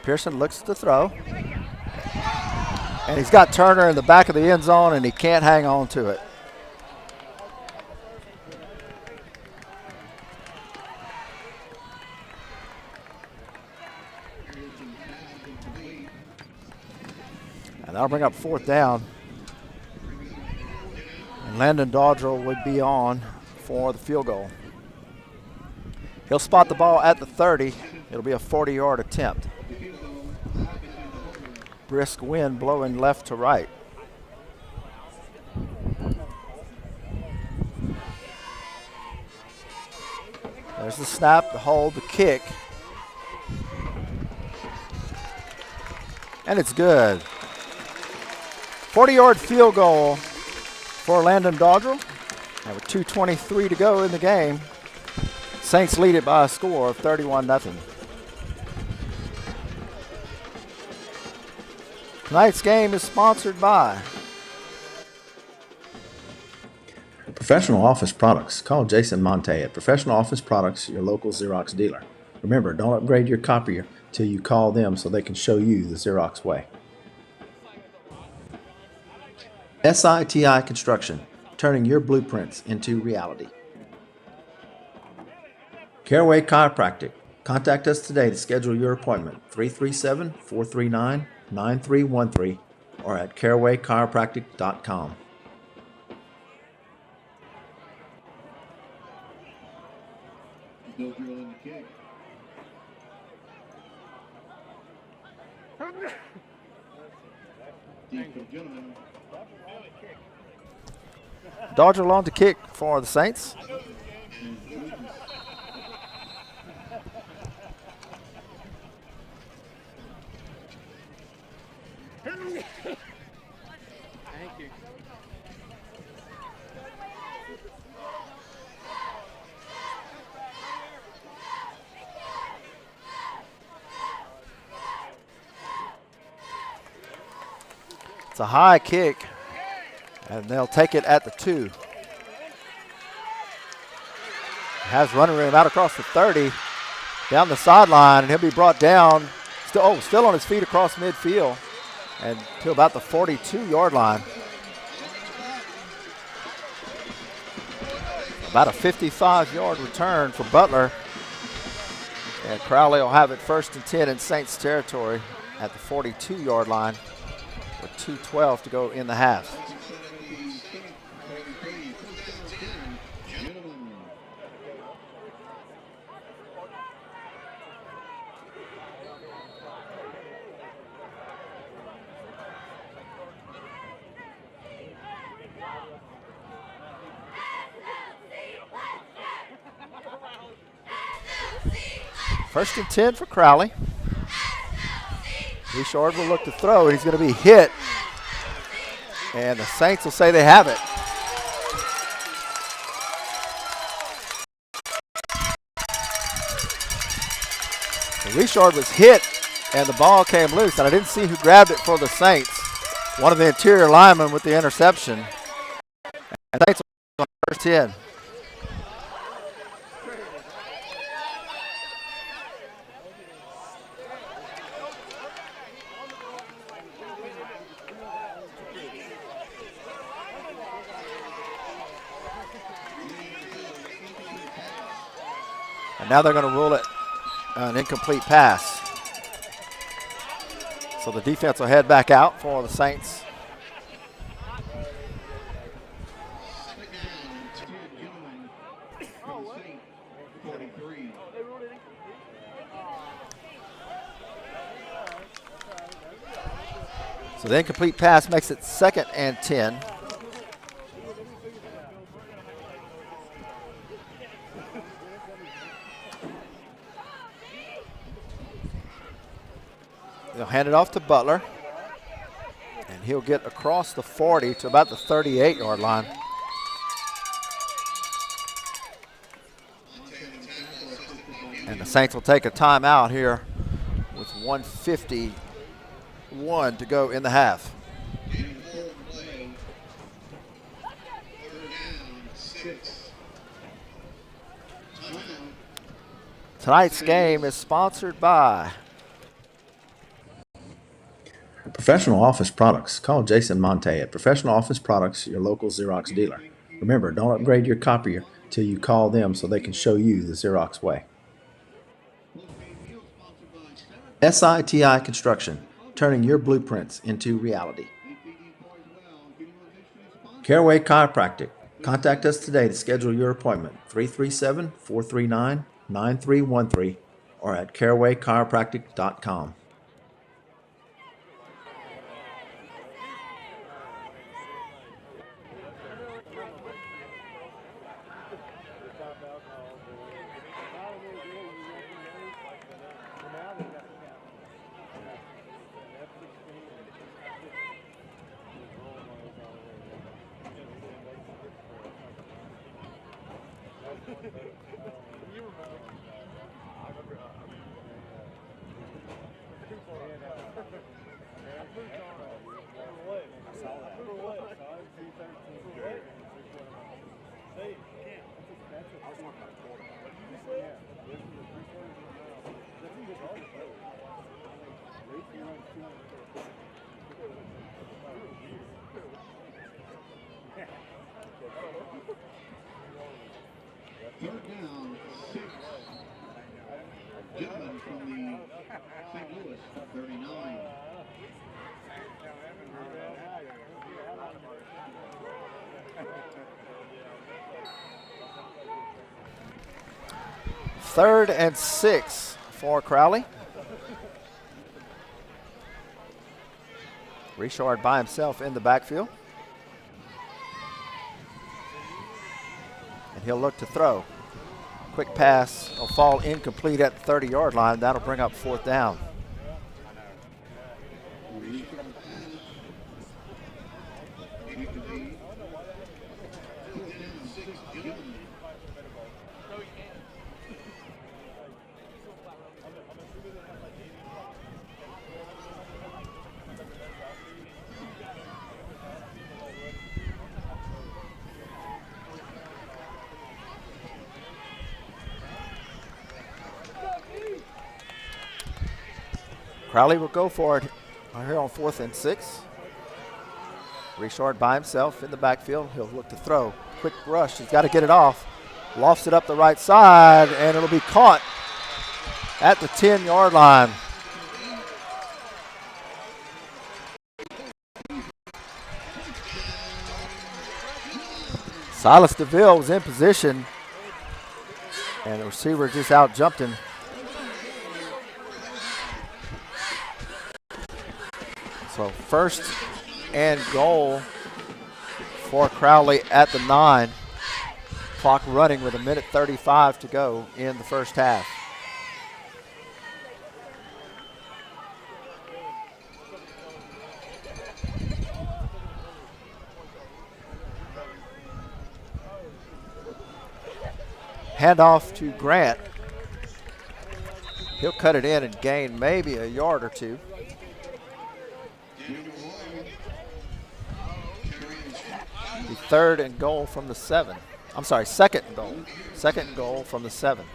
Pearson looks to throw. And he's got Turner in the back of the end zone, and he can't hang on to it. And that'll bring up 4th down. And Landon Dodrell would be on for the field goal. He'll spot the ball at the 30. It'll be a 40-yard attempt. Brisk wind blowing left to right. There's the snap, the hold, the kick. And it's good. 40-yard field goal for Landon Dodrell. And with 2:23 to go in the game, Saints lead it by a score of 31-0. Tonight's game is sponsored by Professional Office Products. Call Jason Monte at Professional Office Products, your local Xerox dealer. Remember, don't upgrade your copier till you call them so they can show you the Xerox way. SITI Construction, turning your blueprints into reality. Caraway Chiropractic. Contact us today to schedule your appointment, 337-439-9313 or at carawaychiropractic.com. Still drilling the kick. Deep for Gentleman. Dodrell on to kick for the Saints. Thank you. It's a high kick, and they'll take it at the 2. Has running room out across the 30, down the sideline, and he'll be brought down. Still on his feet across midfield, and to about the 42-yard line. About a 55-yard return for Butler. And Crowley will have it 1st and 10 in Saints territory at the 42-yard line with 2:12 to go in the half. First and 10 for Crowley. Richard will look to throw, and he's going to be hit. And the Saints will say they have it. So Richard was hit, and the ball came loose, and I didn't see who grabbed it for the Saints. One of the interior linemen with the interception. And Saints on first 10. And now they're going to rule it an incomplete pass. So the defense will head back out for the Saints. So the incomplete pass makes it 2nd and 10. They'll hand it off to Butler, and he'll get across the 40 to about the 38-yard line. And the Saints will take a timeout here with 1:51 to go in the half. Tonight's game is sponsored by Professional office products. Call Jason Monte at Professional Office Products, your local Xerox dealer. Remember, don't upgrade your copier till you call them so they can show you the Xerox way. SITI Construction, turning your blueprints into reality. Caraway Chiropractic. Contact us today to schedule your appointment, 337-439-9313 or at carawaychiropractic.com. Third down, 6. Gentleman from the St. Louis, 39. Third and 6 for Crowley. Richard by himself in the backfield. And he'll look to throw. Quick pass will fall incomplete at the 30-yard line. That'll bring up 4th down. Crowley will go for it here on 4th and 6. Richard by himself in the backfield. He'll look to throw. Quick rush. He's got to get it off. Lofts it up the right side, and it'll be caught at the 10-yard line. Silas DeVille was in position, and the receiver just out-jumped him. So 1st and goal for Crowley at the 9. Clock running with 1:35 to go in the first half. Handoff to Grant. He'll cut it in and gain maybe a yard or two. The 3rd and goal from the 7. I'm sorry, 2nd and goal. 2nd and goal from the 7.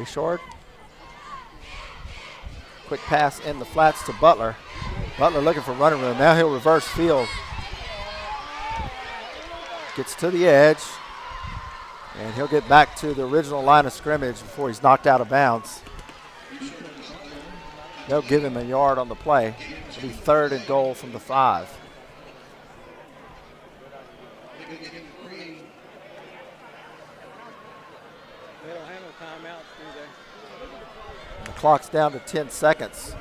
Short. Quick pass in the flats to Butler. Butler looking for running room. Now he'll reverse field. Gets to the edge. And he'll get back to the original line of scrimmage before he's knocked out of bounds. They'll give him a yard on the play. It'll be 3rd and goal from the 5. Clock's down to 10 seconds.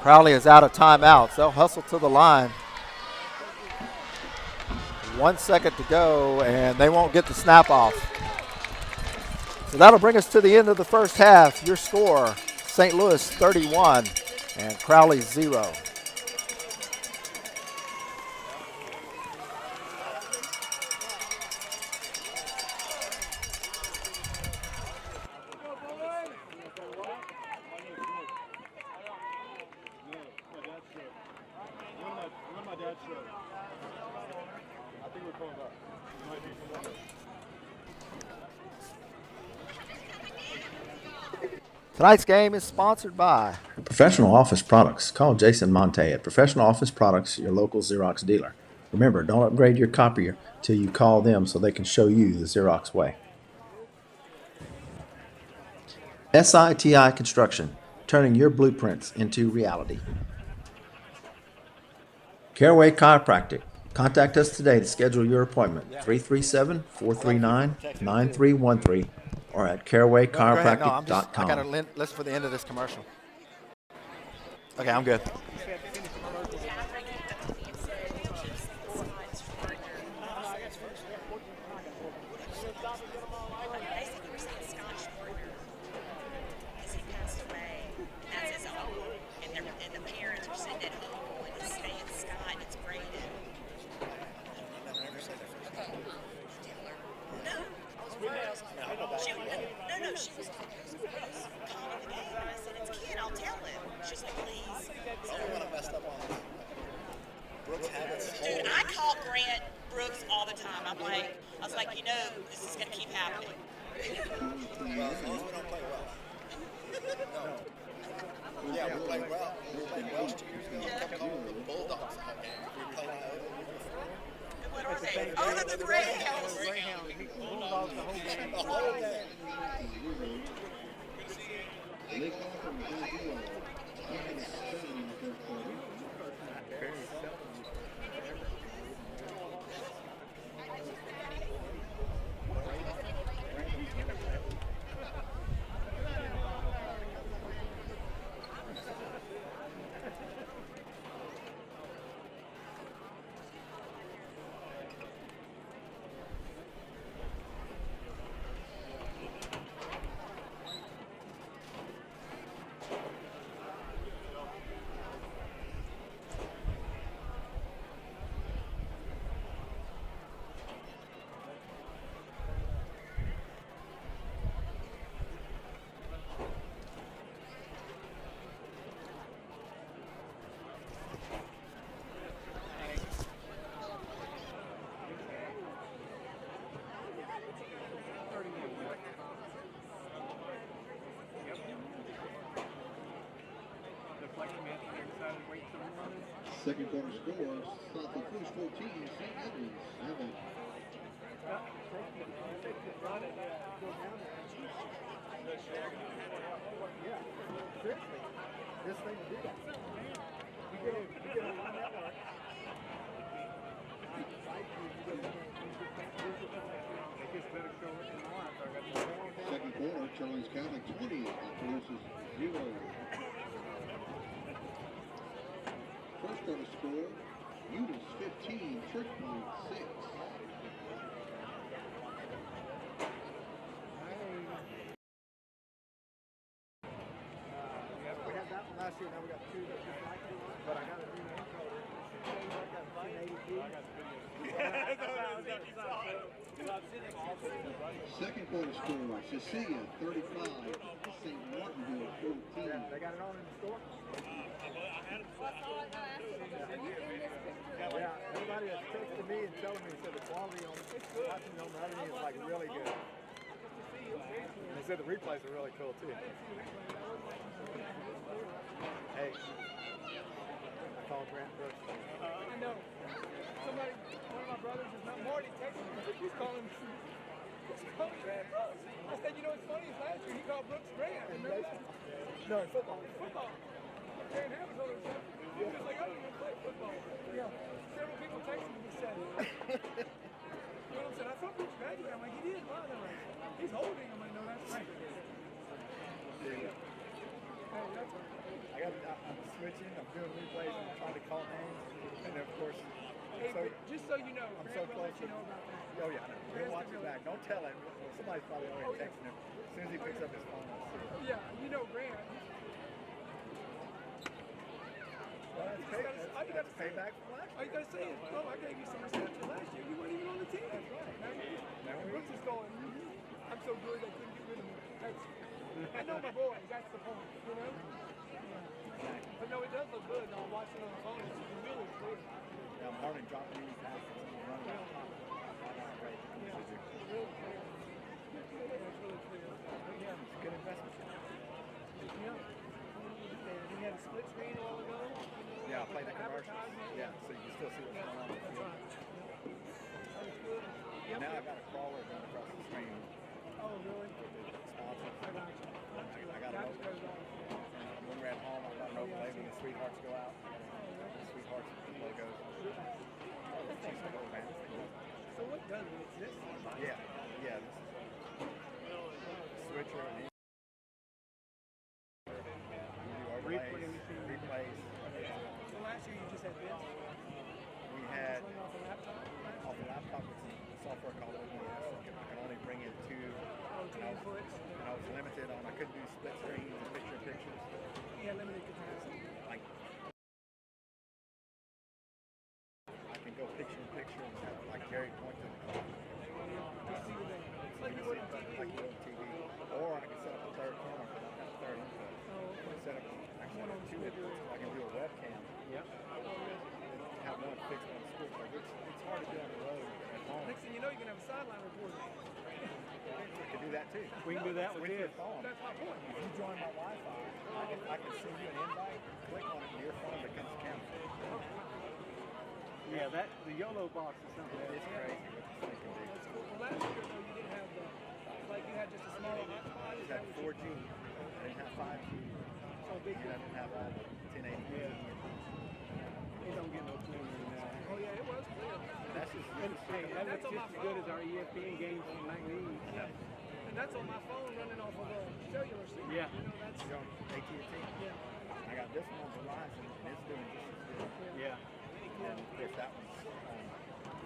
Crowley is out of timeouts. They'll hustle to the line. 1 second to go, and they won't get the snap off. So that'll bring us to the end of the first half. Your score, St. Louis 31 and Crowley 0. I think we're coming back. Might be from one. Tonight's game is sponsored by Professional office products. Call Jason Monte at Professional Office Products, your local Xerox dealer. Remember, don't upgrade your copier till you call them so they can show you the Xerox way. SITI Construction, turning your blueprints into reality. Caraway Chiropractic. Contact us today to schedule your appointment. 337-439-9313 or at Go ahead. No, I got carawaychiropractic.com. to listen for the end of this commercial. Okay, I'm good. Dude, I call Grant Brooks all the time. I was like, you know, this is going to keep happening. Well, as long as we don't play well. No. Yeah, we played well. We played Welsh 2 years ago. We kept calling the Bulldogs all game. We played What are they? Oh, they're the Greyhounds. Bulldogs the whole game. the whole game. Kickoff from 0-0. Second and 7 in the first quarter. Second quarter score, South of Cruz 14, St. Edmunds 7. This thing will do that. You get it on that network. Second quarter, Charlie's Catholic 20, Opelousas 0. First quarter score, Eunice 15, Church Point 6. We had that one last year, now we got two that's just like it, but I got a new name code. I got 1080p. Second quarter score, Cecilia 35, St. Martinville 14. They got it on in the store? Yeah, everybody that's texted me and telling me said the quality on watching on the other end is like really good. And they said the replays are really cool too. Hey, I called Grant Brooks. I know. Somebody, one of my brothers is not Marty, texted me. He's calling Grant Brooks. I said, you know what's funny is last year he called Brooks Grant. Remember that? No, in football. Football. Grant Hammer's on the show. He was like, I don't even play football. Yeah. Several people texted me and said, you know what I'm saying? I thought Brooks graduated. I'm like, he did. Wow, they're like, he's holding. I'm like, no, that's right. Hey, that's right. I'm switching, I'm doing replays, I'm trying to call names, and then of course, Hey, but just so you know, I'm Grant so will close let you know about that. Oh yeah, he'll watch it back. Don't tell him. Somebody's probably already texting him. As soon as he picks up his phone, I'll see it. Yeah, you know Grant. Well, that's payback from last All you gotta say is, bro, I gave you some reception last year. You weren't even on the team. That's right. Now Brooks is going, I'm so good they couldn't get rid of me. I know my boys, that's the point, you know? But no, it does look good. No, I'm watching on the phone. It's really clear. Yeah, I'm learning dropping any passes and running out of pocket. That's great. Yeah, it's really clear. Yeah, it's really clear. Yeah. It's a good investment. Yeah. And he had a split screen a while ago. Yeah, I played the commercials. Advertisement. Yeah, so you can still see what's going on. That's right. That was good. Yep. Now I've got a crawler going across the screen. Oh, really? Sponsor. I got you. I got That an just open. goes on. When we're at home, I've got an open label. The Sweethearts go out. The Sweethearts logos. It's just a little man. So what does it exist? Yeah, yeah. This is switcher and overlays, replays. So last year you just had this? We had Running off a laptop? off the laptop with some software called OBS. I could only bring in two. Oh, two inputs? And I was limited on, I couldn't do split screens and pictures. Yeah, limited capacity. Like, I can go picture in picture and have like Jerry point to the clock. Just see what they, it's like you would on TV. Like you would on TV. Or I can set up a third camera because I've got a third input. Oh, okay. Set up actually two inputs. I can do a webcam. Yep. Have one fixed on the school. Like it's hard to do on the road at home. Next thing you know, you're going to have a sideline reporter. We can do that too. We can do that with your this. phone. That's my point. If you join my Wi-Fi, I can send you an invite, click on it, and your phone becomes a camera. Yeah, that the YOLO box is something else. It's crazy what this thing can do. That's cool. Well, last year though, you didn't have the, like you had just a small hotspot. I just had 4G. I didn't have 5G. So big. And I didn't have all the 1080. It don't get no clearer than that. Oh yeah, it was clear. That's just Hey, that looks just as good as our ESPN games from 90s. And that's on my phone running off of a cellular signal. Yeah. You know, that's on AT&T. Yeah. I got this one on Verizon, and it's doing just as good. Yeah. And of course, that one's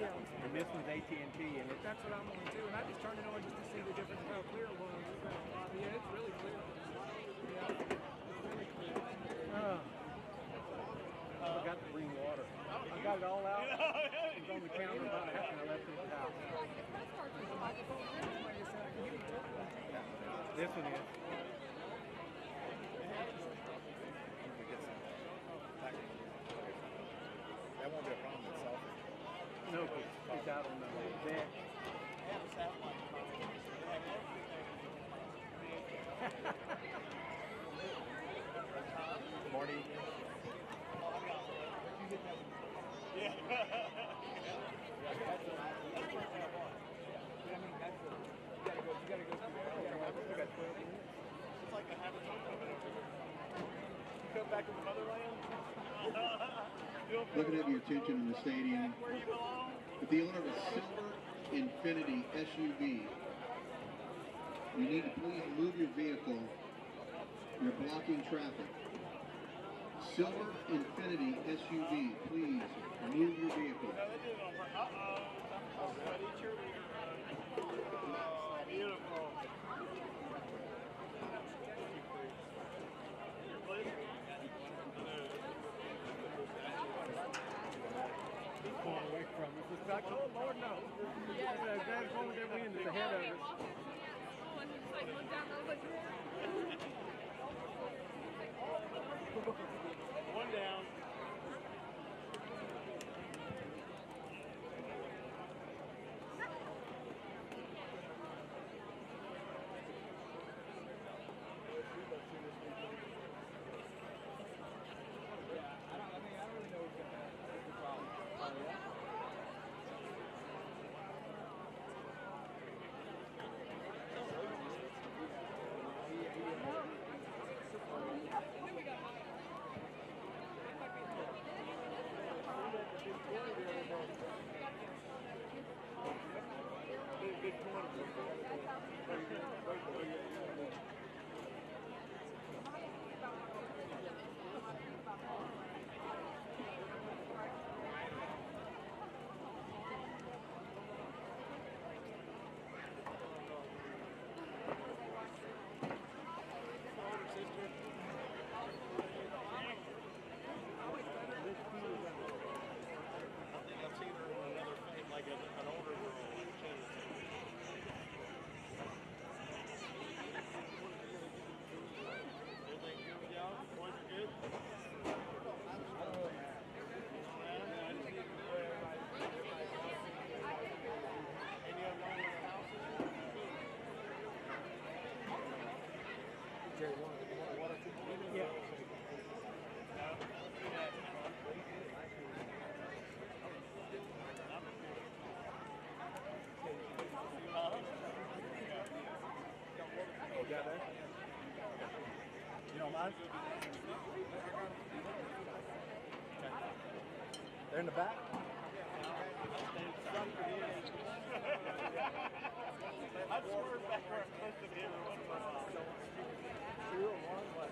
Yeah. And this one's AT&T, and that's what I'm on too. And I just turned it on just to see the difference of how clear it was. Yeah, it's really clear. Yeah. It's really clear. I forgot to bring water. I got it all out. It was on the counter about half and I left it at the house. This one is. That won't be a problem itself. No, it's out on the bed. Marty. Looking at your attention in the stadium, if the owner of a silver Infiniti SUV, you need to please move your vehicle. You're blocking traffic. Silver Infiniti SUV, please move your vehicle. Beautiful. Going away from us. It's like, oh Lord, no. That moment that wind is ahead of us. One down. Jerry, you want water too? Yeah. Oh, got that? You don't mind? Okay. They're in the back? I swerve back where I'm supposed to be every once in a while. 2 or 1, what?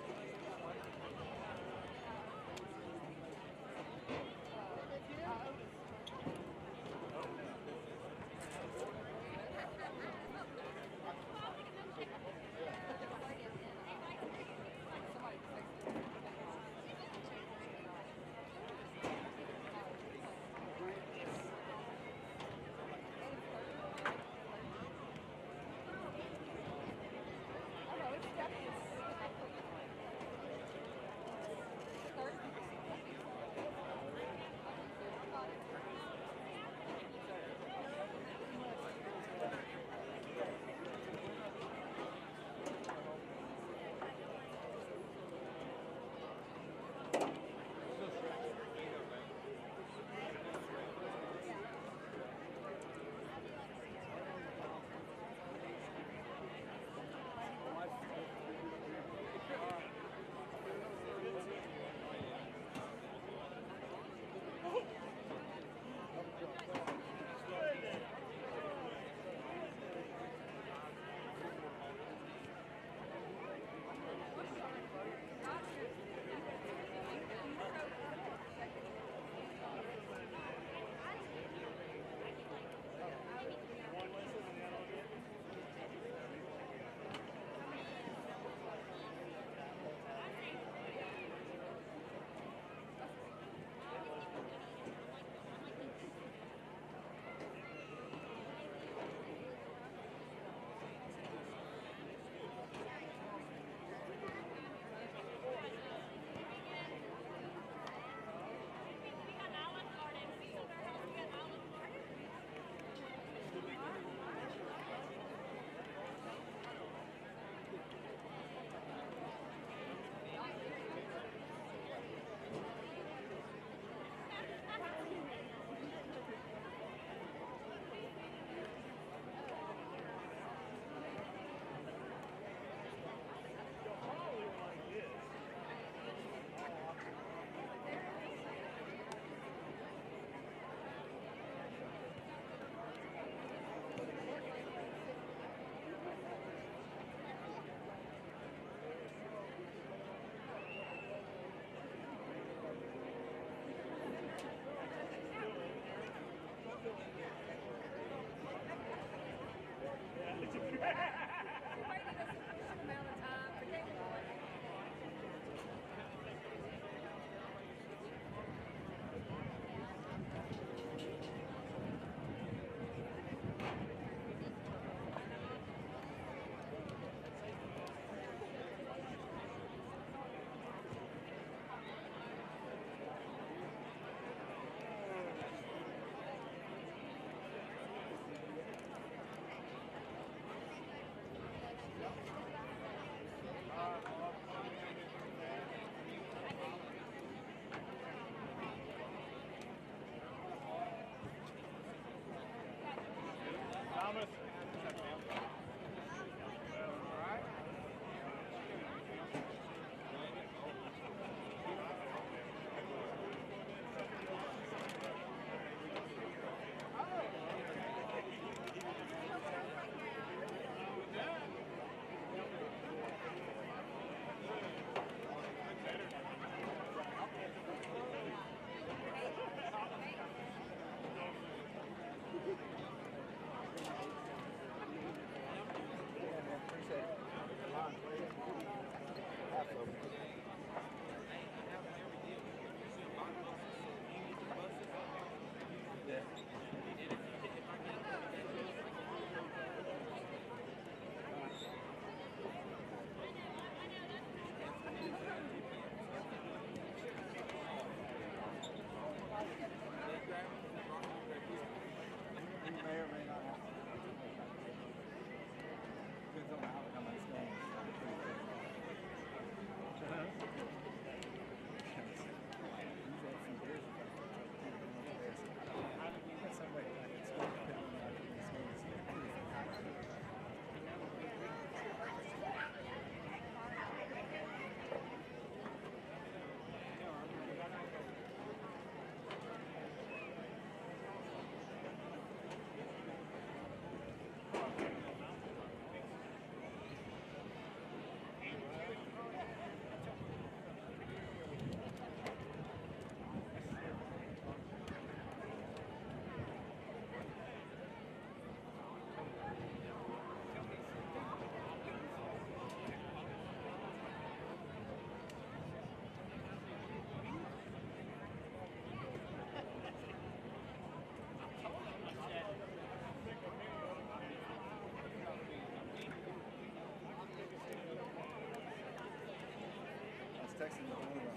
was texting with one of our,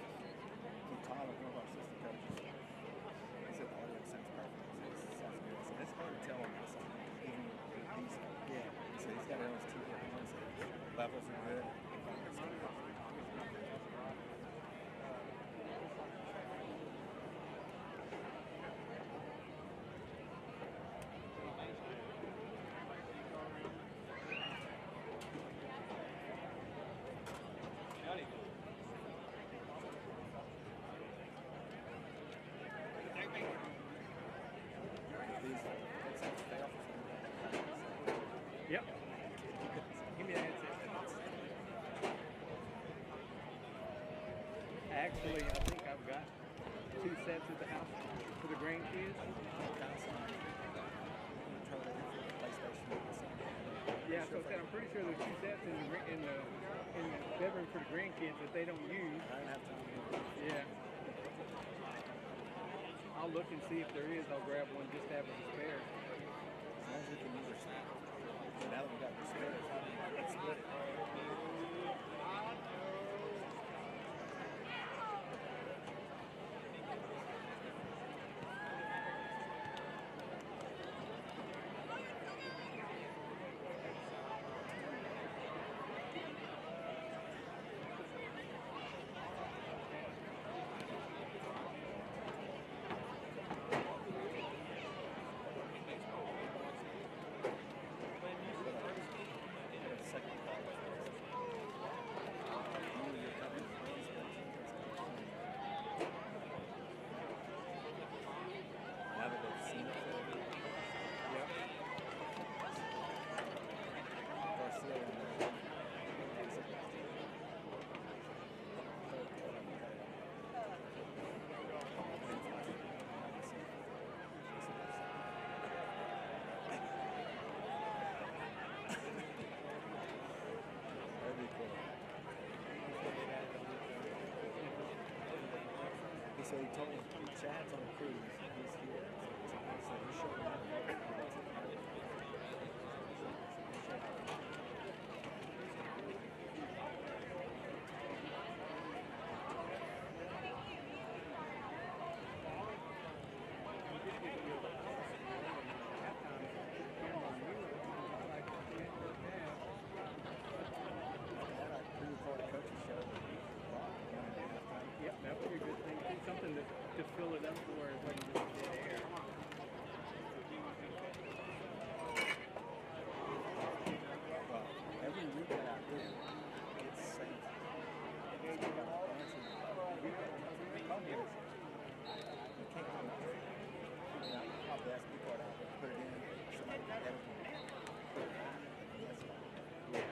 with Tyler, one of our assistant coaches. He said the audio sounds perfect. He said, it sounds good. I said, it's hard to tell on this side, even with the piece. Yeah. He said, he's got it on his TV. He said, levels are good. Yep. Give me that headset. Actually, I think I've got 2 sets at the house for the grandkids. Yeah, so I said I'm pretty sure there's 2 sets in the bedroom for the grandkids that they don't use. Yeah. I'll look and see if there is. I'll grab one just to have as a spare. As long as we can use our snap. So now that we got the spares, we can split it. So he told me Chad's on a cruise. He's here. So he showed me. Yep, that would be a good thing. Something to fill it up to where it wasn't just dead air. Well, every weekend out there, it's safe. You got a bunch of probably you can't come out. I'll ask people out, put it in, somebody can edit it. Yeah.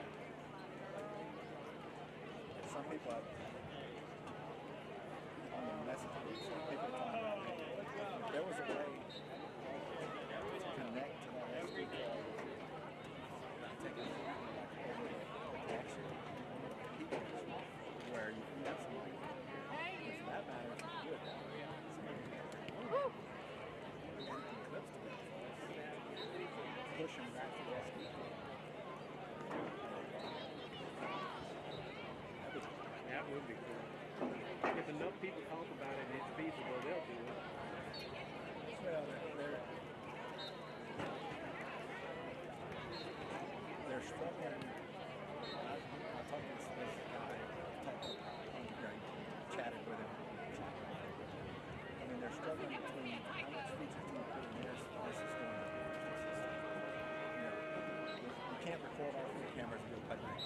Some people have on the message boards, people talking about it. There was a way to connect to that SD card. Take it over the action where you can have something. If that matters, it's good. Clips together. Push them back to the SD card. That would be cool. If enough people talk about it and it's feasible, they'll do it. Well, they're struggling. I talked to this guy, chatted with him. I mean, they're struggling between how much features do you put in this versus going to the system. You know, you can't record all 4 cameras and do a playback.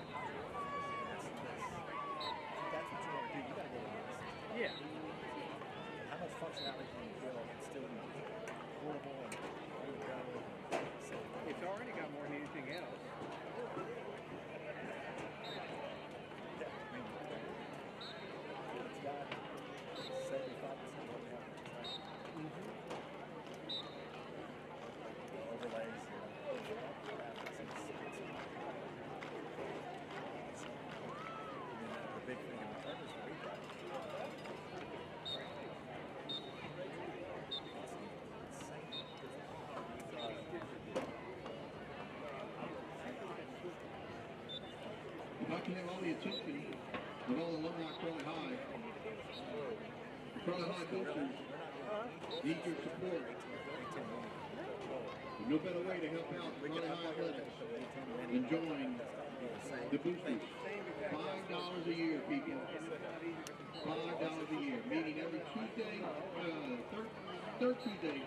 That's what you want to do. You got to go to the system. Yeah. How much functionality can you build and still be portable and ready to go? So It's already got more than anything else. yeah, I mean, it's got 75% what we have. Overlays, the big thing in the front is the replay. I'd like to have all the attention of all alumni Crowley High Crowley High boosters need your support. No better way to help out Crowley High athletics than join the boosters. $5 a year, people. $5 a year, meeting every Tuesday, third Tuesday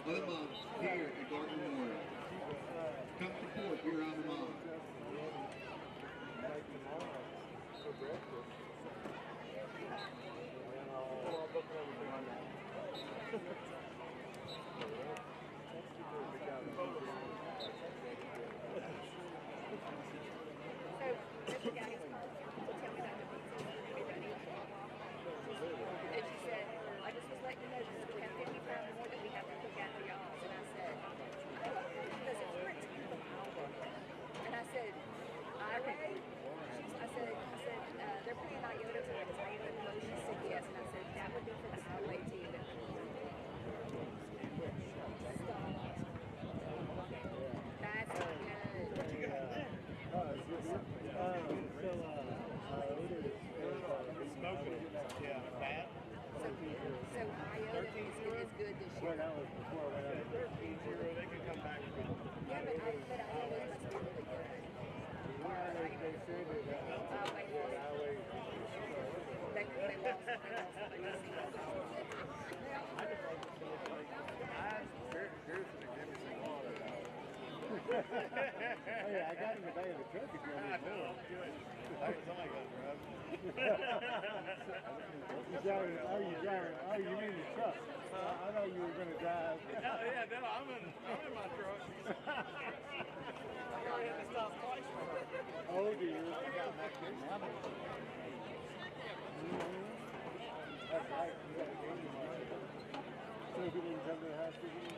of the month here at Garden Memorial. Come support your alma mater. Oh yeah, I got in the back of the truck if you want me more. Oh, you mean the truck? I thought you were going to drive. Yeah, no, I'm in my truck. I had to stop twice. Oh dear. That's right. You got a game tomorrow. So if you didn't come to the house, you didn't do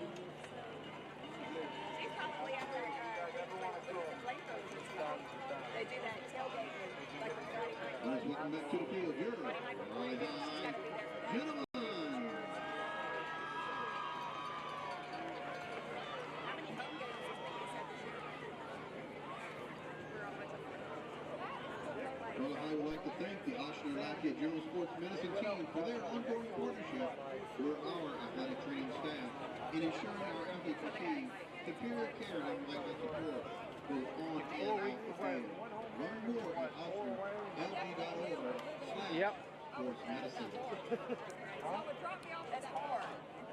this? She's probably out there they do that tailgate like the Friday night. Welcome back to the field. You're Crowley High gentlemen. How many home games do you think he's had this year? We're on much of Crowley High would like to thank the Oshner Lafayette General Sports Medicine team for their ongoing partnership with our athletic training staff in ensuring our athletes receive superior care and medical support both on and off the field. Learn more at OshnerLG.org/sports medicine. That's hard.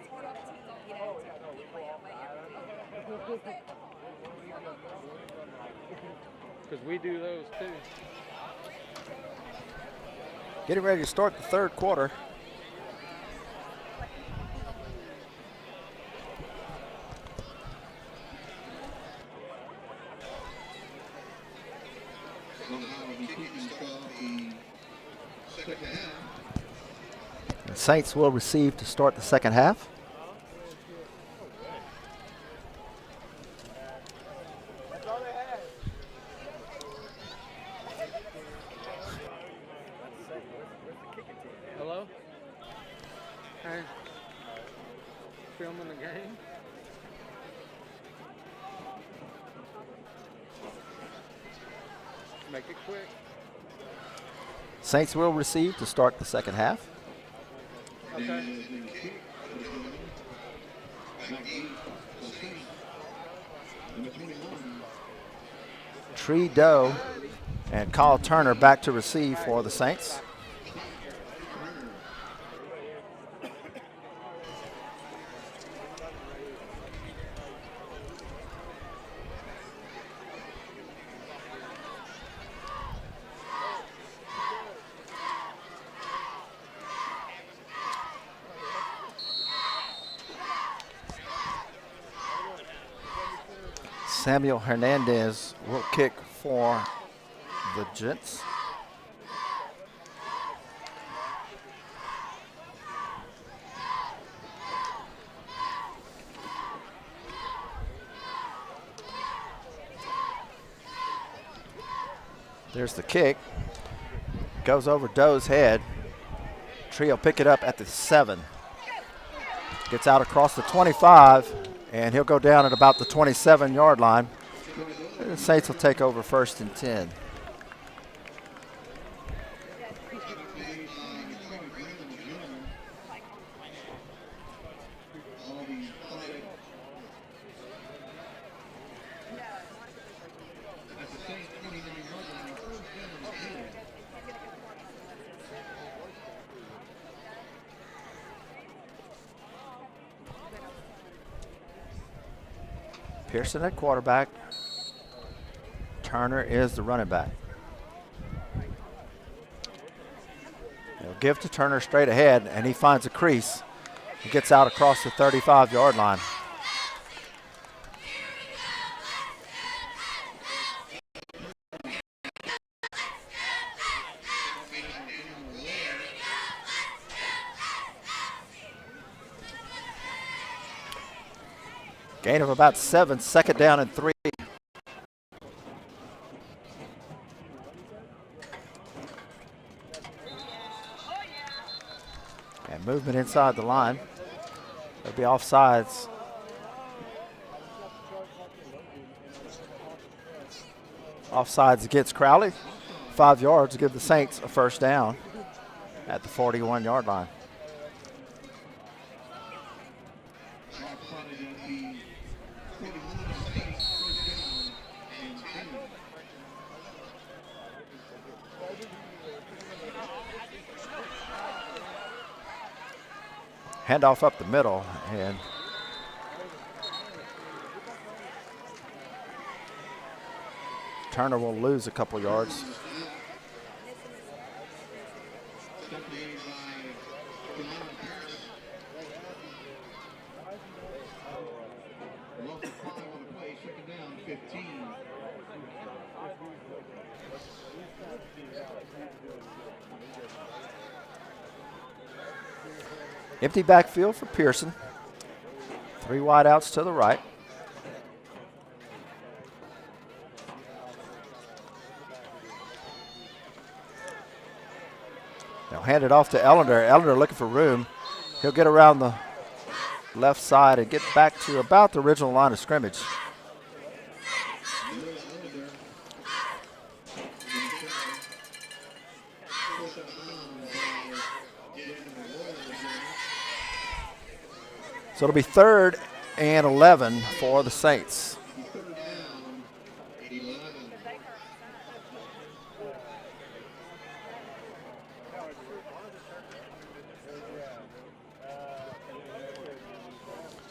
It's hard on a team, you know, to keep playing away. Because we do those too. Getting ready to start the third quarter. The Saints will receive to start the second half. Hello? Hey. Filming the game? Make it quick. Saints will receive to start the second half. Okay. Tree Doe and Kyle Turner back to receive for the Saints. Samuel Hernandez will kick for the Gents. There's the kick. Goes over Doe's head. Tree will pick it up at the 7. Gets out across the 25, and he'll go down at about the 27-yard line. The Saints will take over 1st and 10. Pearson at quarterback. Turner is the running back. They'll give to Turner straight ahead, and he finds a crease. He gets out across the 35-yard line. Gain of about 7, second down and 3. And movement inside the line. There'll be offsides. Offsides against Crowley. 5 yards to give the Saints a first down at the 41-yard line. Handoff up the middle, and Turner will lose a couple yards. Empty backfield for Pearson. 3 wideouts to the right. They'll hand it off to Ellender. Ellender looking for room. He'll get around the left side and get back to about the original line of scrimmage. So it'll be 3rd and 11 for the Saints.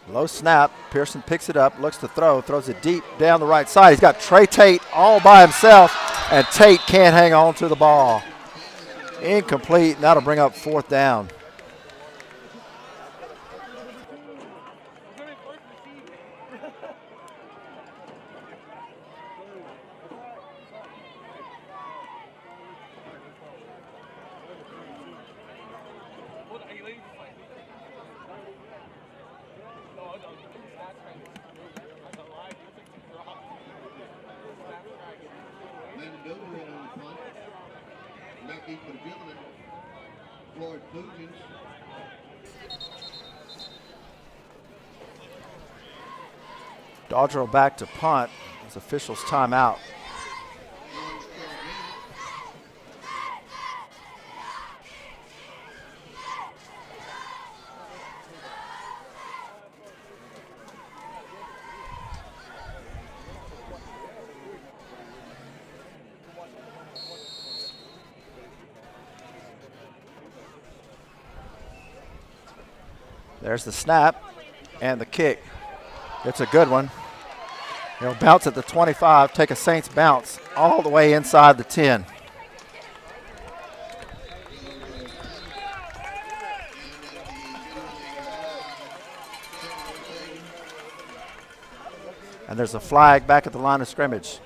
Low snap. Pearson picks it up, looks to throw, throws it deep down the right side. He's got Trey Tate all by himself, and Tate can't hang on to the ball. Incomplete, and that'll bring up 4th down. Dodger back to punt. It's officials timeout. There's the snap and the kick. It's a good one. He'll bounce at the 25, take a Saints bounce all the way inside the 10. And there's a flag back at the line of scrimmage.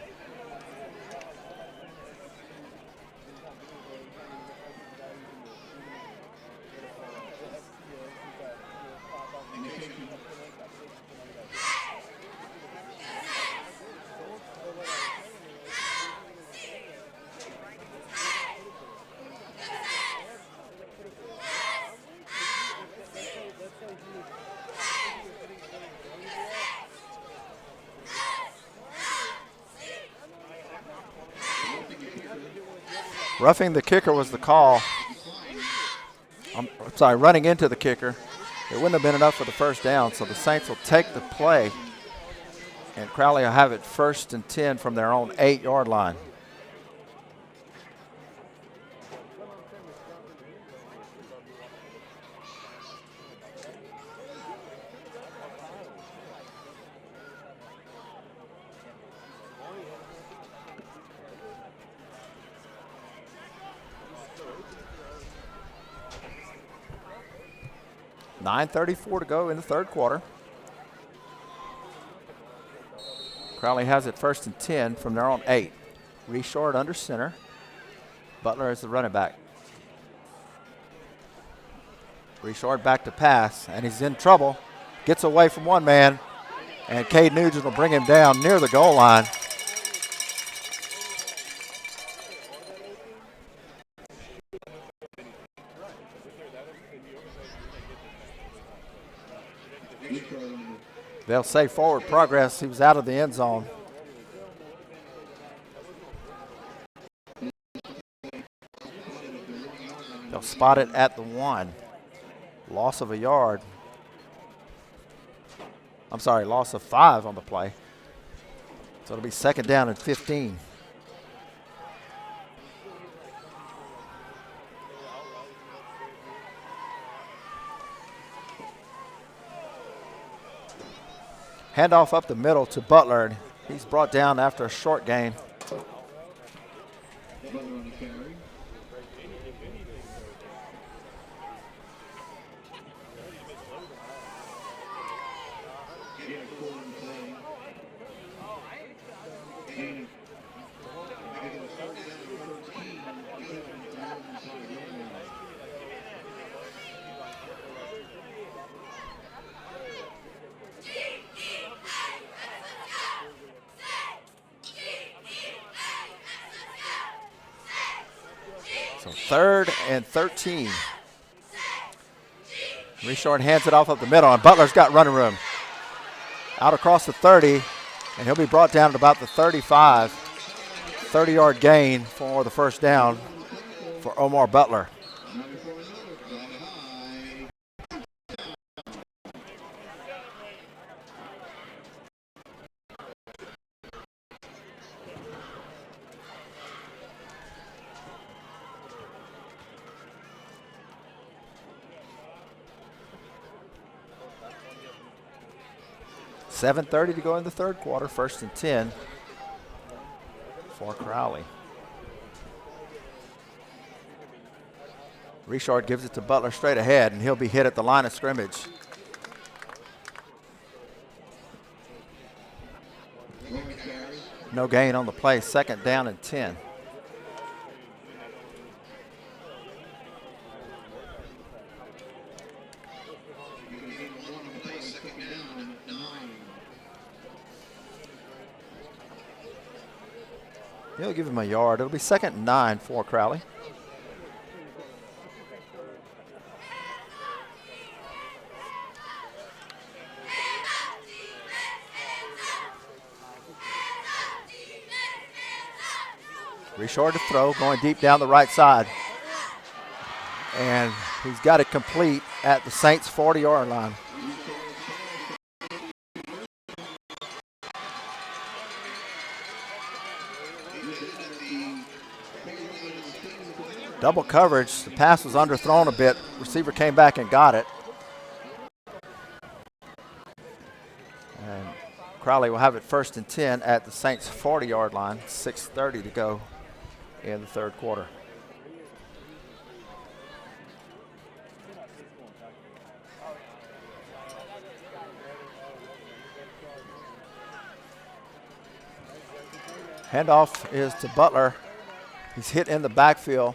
Roughing the kicker was the call. I'm sorry, running into the kicker. It wouldn't have been enough for the first down, so the Saints will take the play, and Crowley will have it 1st and 10 from their own 8-yard line. 9:34 to go in the third quarter. Crowley has it 1st and 10 from their own 8. Reshort under center. Butler is the running back. Reshort back to pass, and he's in trouble. Gets away from one man, and Cade Nugent will bring him down near the goal line. They'll say forward progress. He was out of the end zone. They'll spot it at the 1. Loss of a yard. I'm sorry, loss of 5 on the play. So it'll be 2nd down and 15. Handoff up the middle to Butler. He's brought down after a short gain. Butler on the carry. So 3rd and 13. Reshort hands it off up the middle, and Butler's got running room. Out across the 30, and he'll be brought down at about the 35. 30-yard gain for the 1st down for Omar Butler. .7:30 to go in the third quarter, 1st and 10 for Crowley. Reshort gives it to Butler straight ahead, and he'll be hit at the line of scrimmage. No gain on the play, 2nd down and 10. He'll give him a yard. It'll be 2nd and 9 for Crowley. Reshort to throw, going deep down the right side. And he's got it complete at the Saints' 40-yard line. Double coverage. The pass was underthrown a bit. Receiver came back and got it. And Crowley will have it 1st and 10 at the Saints' 40-yard line. 6:30 to go in the third quarter. Handoff is to Butler. He's hit in the backfield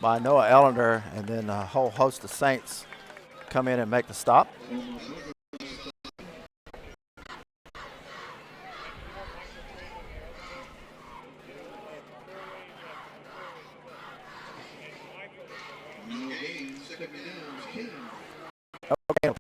by Noah Ellender, and then a whole host of Saints come in and make the stop. Okay.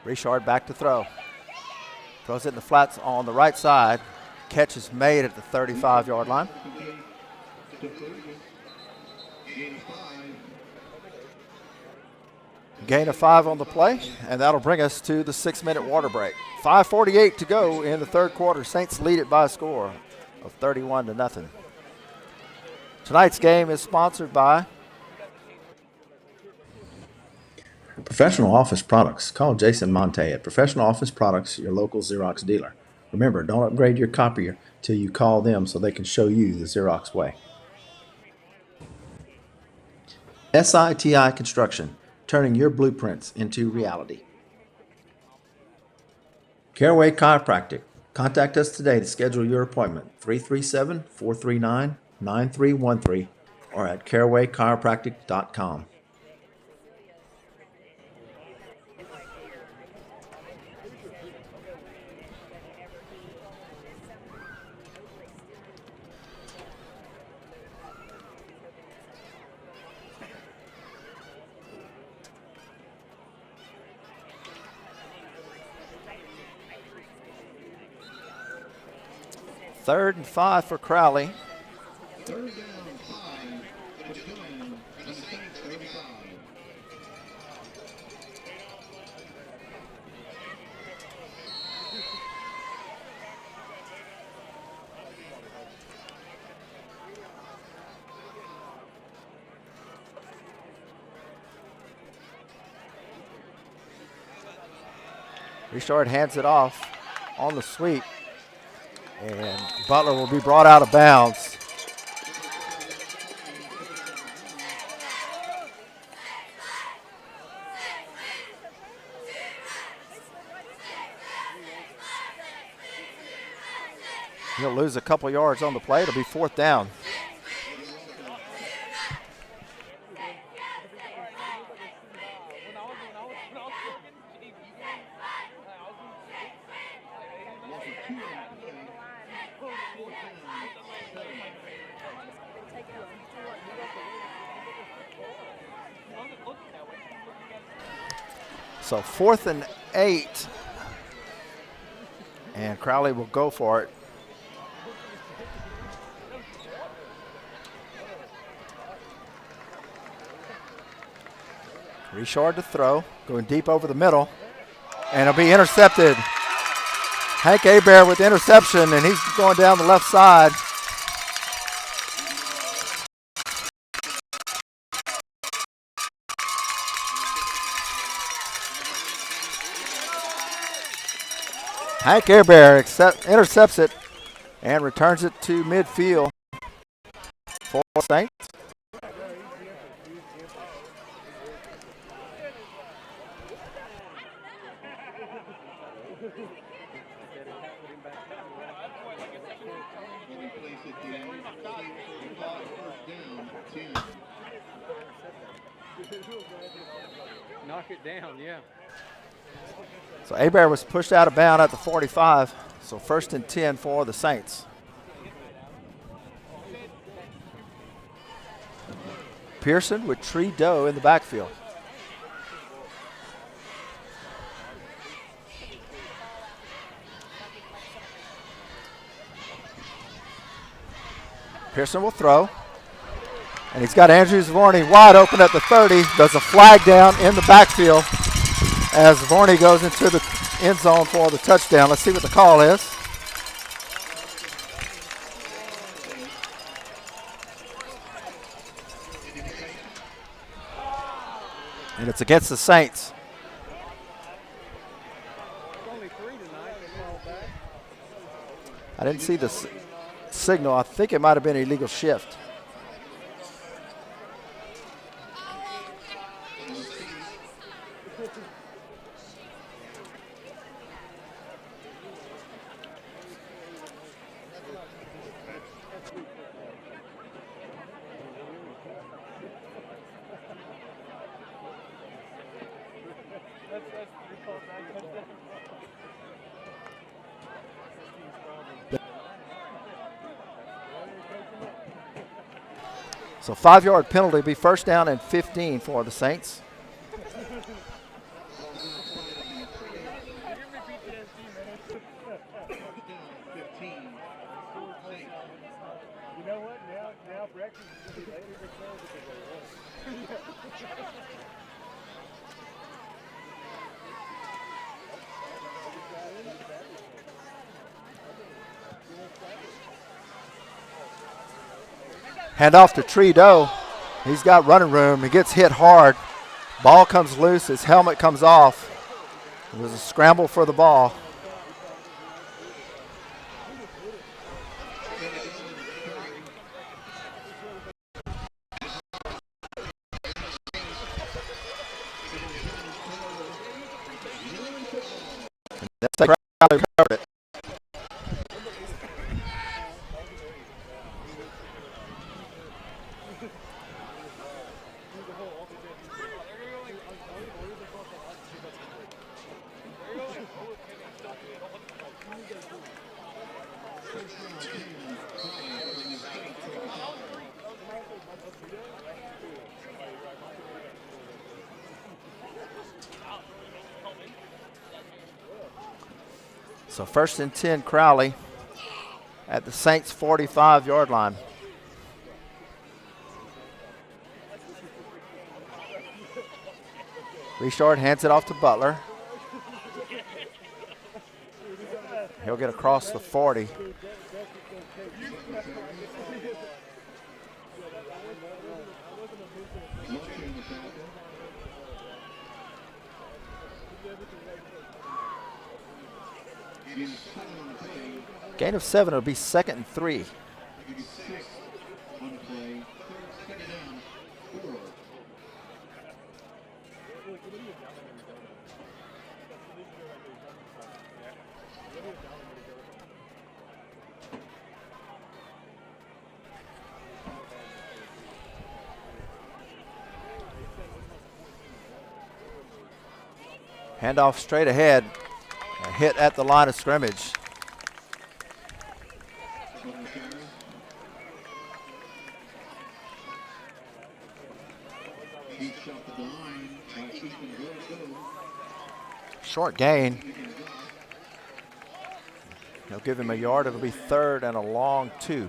Richard back to throw. Throws it in the flats on the right side. Catch is made at the 35-yard line. Gain of 5 on the play, and that'll bring us to the 6-minute water break. 5:48 to go in the third quarter. Saints lead it by a score of 31-0. Tonight's game is sponsored by Professional office products. Call Jason Monte at Professional Office Products, your local Xerox dealer. Remember, don't upgrade your copier till you call them so they can show you the Xerox way. SITI Construction, turning your blueprints into reality. Caraway Chiropractic. Contact us today to schedule your appointment, 337-439-9313 or at carawaychiropractic.com. Third and 5 for Crowley. Third down, 5, but it's going on the Saints 35. Richard hands it off on the sweep. And Butler will be brought out of bounds. He'll lose a couple yards on the play. It'll be fourth down. So 4th and 8. And Crowley will go for it. Richard to throw, going deep over the middle. And it'll be intercepted. Hank Hebert with the interception, and he's going down the left side. Hank Hebert intercepts it and returns it to midfield for Saints. Knock it down, yeah. So Hebert was pushed out of bounds at the 45. So 1st and 10 for the Saints. Pearson with Trudeau in the backfield. Pearson will throw. And he's got Andrew Zvorny wide open at the 30. Does a flag down in the backfield as Zvorny goes into the end zone for the touchdown. Let's see what the call is. And it's against the Saints. I didn't see the signal. I think it might have been an illegal shift. So 5-yard penalty, be 1st down and 15 for the Saints. You know what? Now breakfast is going to be later because Hand off to Trudeau. He's got running room. He gets hit hard Ball comes loose. His helmet comes off. It was a scramble for the ball. That's the Crowley covered it. So 1st and 10, Crowley at the Saints 45-yard line. Richard hands it off to Butler. He'll get across the 40. Gain of 7, it'll be 2nd and 3. Handoff straight ahead. A hit at the line of scrimmage. Short gain. He'll give him a yard. It'll be 3rd and a long 2.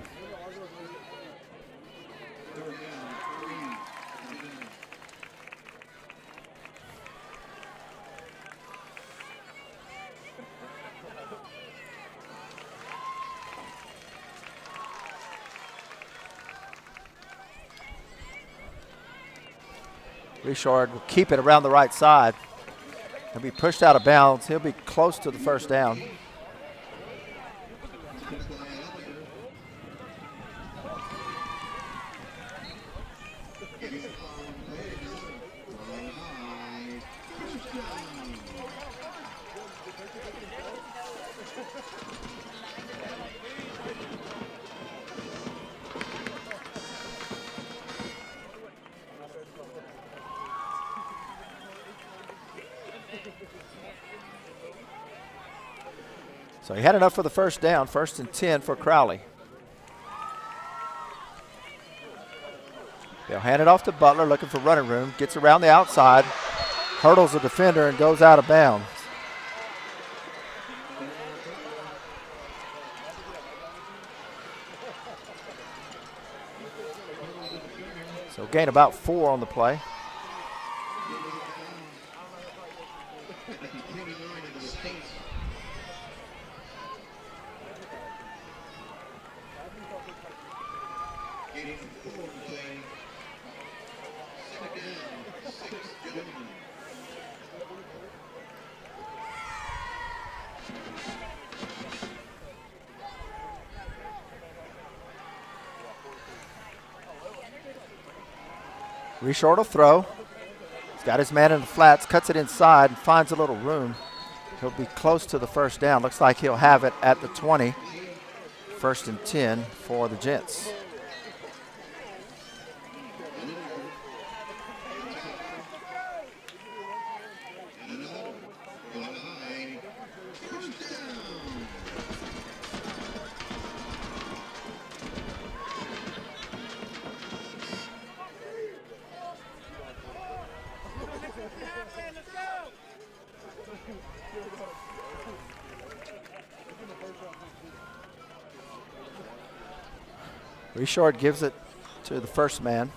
Richard will keep it around the right side. He'll be pushed out of bounds. He'll be close to the 1st down. So he had enough for the 1st down, 1st and 10 for Crowley. They'll hand it off to Butler, looking for running room. Gets around the outside, hurdles the defender, and goes out of bounds. So gain about 4 on the play. Richard will throw. He's got his man in the flats, cuts it inside, and finds a little room. He'll be close to the 1st down. Looks like he'll have it at the 20. 1st and 10 for the Gents. Richard gives it to the 1st man.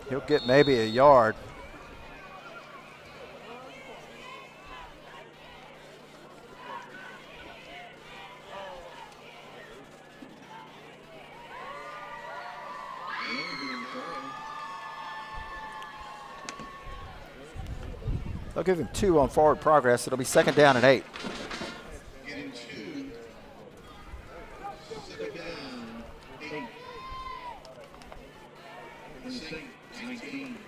He'll get maybe a yard. They'll give him 2 on forward progress. It'll be 2nd down and 8. Getting 2. 2nd down, 8. The Saints, 19.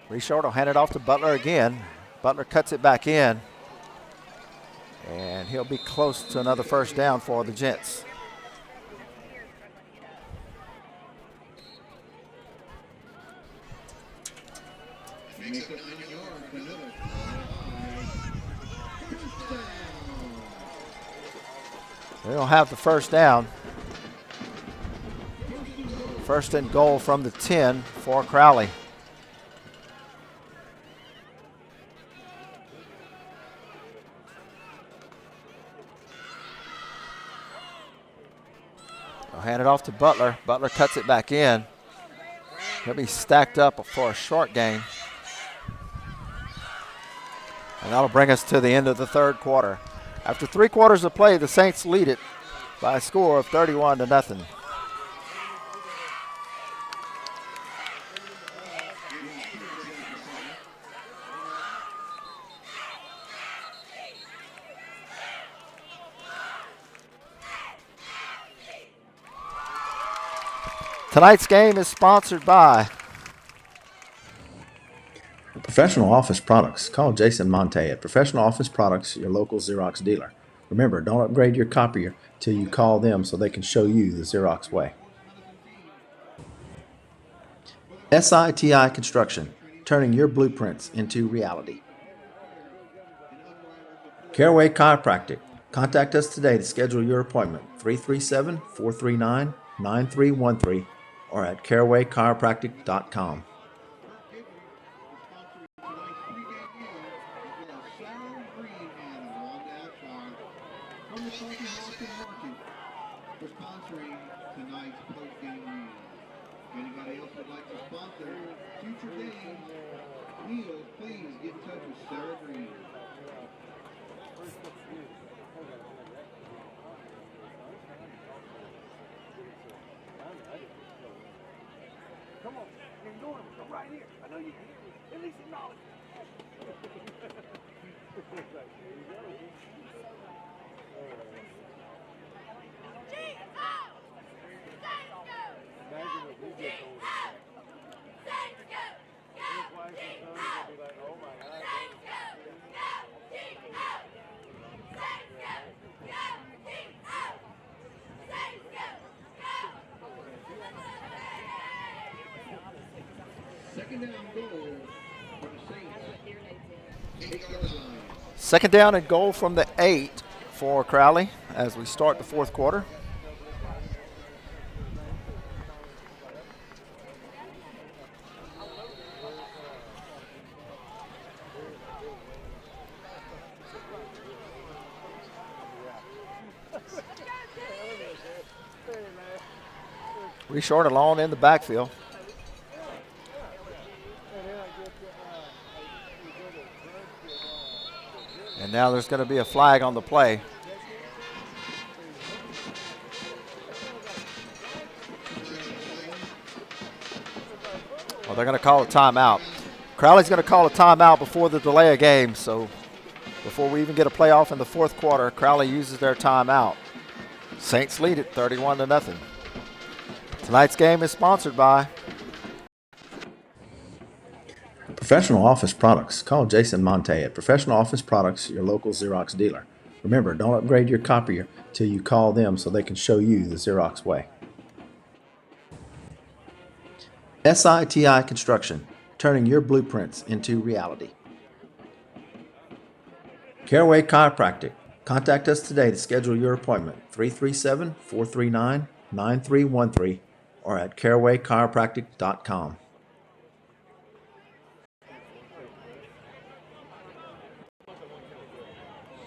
Reshort will hand it off to Butler again. Butler cuts it back in. And he'll be close to another 1st down for the Gents. Makes it 9 yards, another. They don't have the 1st down. 1st and goal from the 10 for Crowley. They'll hand it off to Butler. Butler cuts it back in. He'll be stacked up for a short gain. And that'll bring us to the end of the 3rd quarter. After 3 quarters of play, the Saints lead it by a score of 31-0. Tonight's game is sponsored by Professional Office Products. Call Jason Monte at Professional Office Products, your local Xerox dealer. Remember, don't upgrade your copier till you call them so they can show you the Xerox way. SITI Construction, turning your blueprints into reality. Caraway Chiropractic. Contact us today to schedule your appointment, 337-439-9313 or at carawaychiropractic.com. For sponsoring tonight's post-game meal. If anybody else would like to sponsor future games, meals, please get in touch with Sarah Green. Come on, you're doing it. I'm right here. I know you can hear me. At least acknowledge it. Second down goal for the Saints. 8-yard line. 2nd down and goal from the 8 for Crowley as we start the 4th quarter. Reshort alone in the backfield. And now there's going to be a flag on the play. Well, they're going to call a timeout. Crowley's going to call a timeout before the delay of game. So before we even get a playoff in the 4th quarter, Crowley uses their timeout. Saints lead it 31-0. Tonight's game is sponsored by Professional Office Products. Call Jason Monte at Professional Office Products, your local Xerox dealer. Remember, don't upgrade your copier till you call them so they can show you the Xerox way. SITI Construction, turning your blueprints into reality. Caraway Chiropractic. Contact us today to schedule your appointment, 337-439-9313 or at carawaychiropractic.com.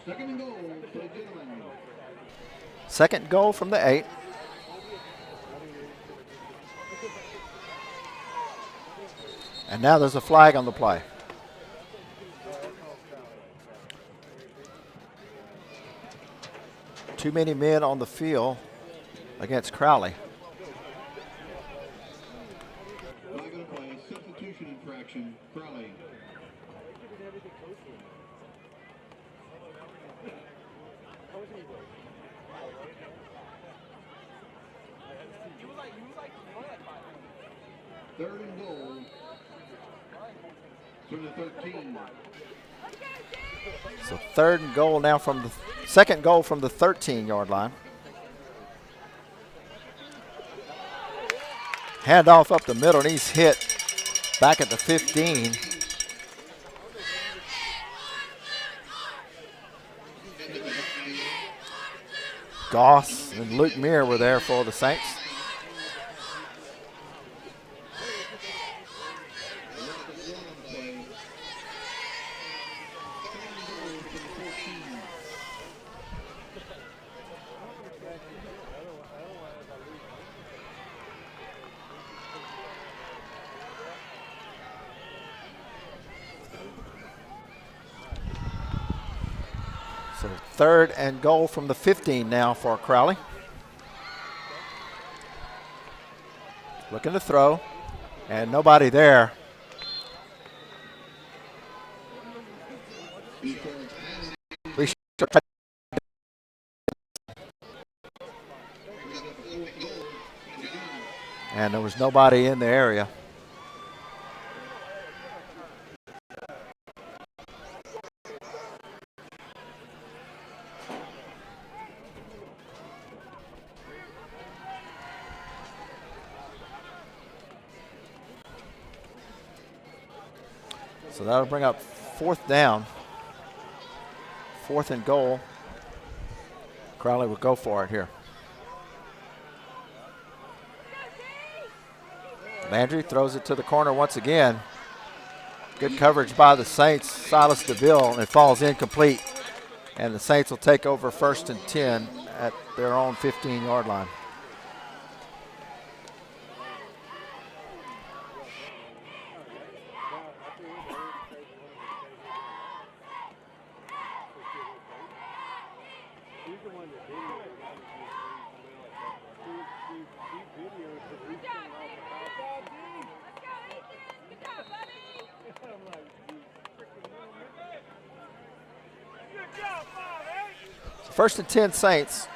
Second and goal for the gentlemen. 2nd goal from the 8. And now there's a flag on the play. Too many men on the field. against Crowley. Flag on play, substitution infraction, Crowley. Third and goal from the 13. So third and goal now from the second goal from the 13-yard line. Handoff up the middle, and he's hit back at the 15. Goss and Luke Meir were there for the Saints. So third and goal from the 15 now for Crowley. Looking to throw, and nobody there. And there was nobody in the area. So that'll bring up fourth down. Fourth and goal. Crowley will go for it here. Landry throws it to the corner once again. Good coverage by the Saints. Silas DeVille, and it falls incomplete. And the Saints will take over 1st and 10 at their own 15-yard line. So 1st and 10 Saints.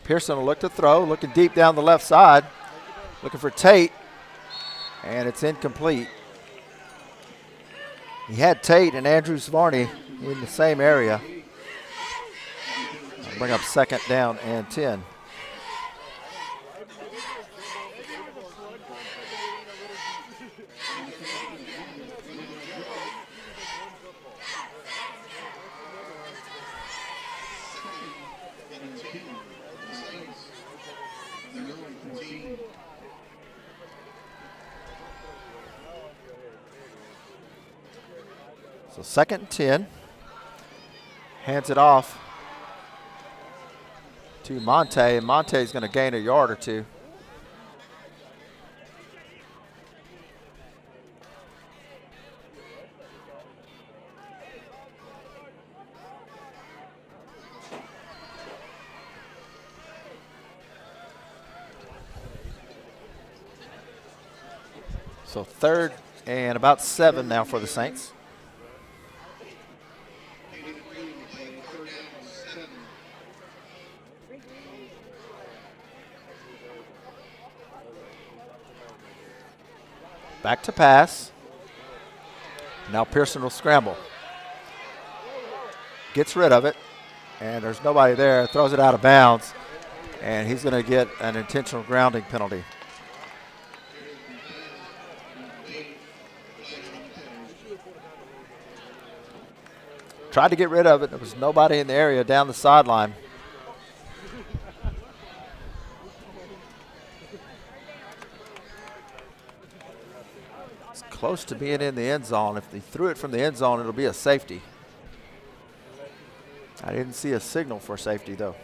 Pearson will look to throw, looking deep down the left side, looking for Tate, and it's incomplete. He had Tate and Andrew Svarney in the same area. That'll bring up 2nd down and 10. So 2nd and 10. Hands it off to Monte, and Monte's going to gain a yard or two. So 3rd and about 7 now for the Saints. Back to pass. Now Pearson will scramble. Gets rid of it, and there's nobody there. Throws it out of bounds, and he's going to get an intentional grounding penalty. Tried to get rid of it. There was nobody in the area down the sideline. Close to being in the end zone. If they threw it from the end zone, it'll be a safety. I didn't see a signal for safety, though.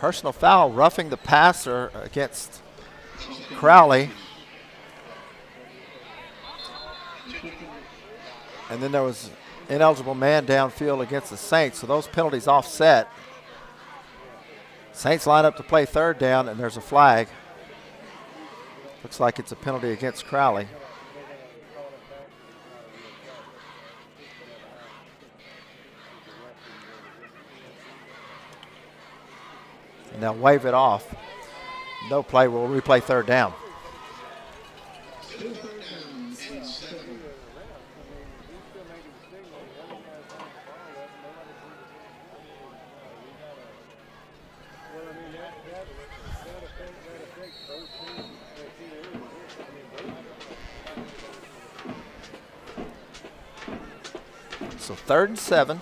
Personal foul, roughing the passer against Crowley. And then there was ineligible man downfield against the Saints, so those penalties offset. Saints line up to play third down, and there's a flag. Looks like it's a penalty against Crowley. And they'll wave it off. No play, we'll replay third down. So 3rd and 7.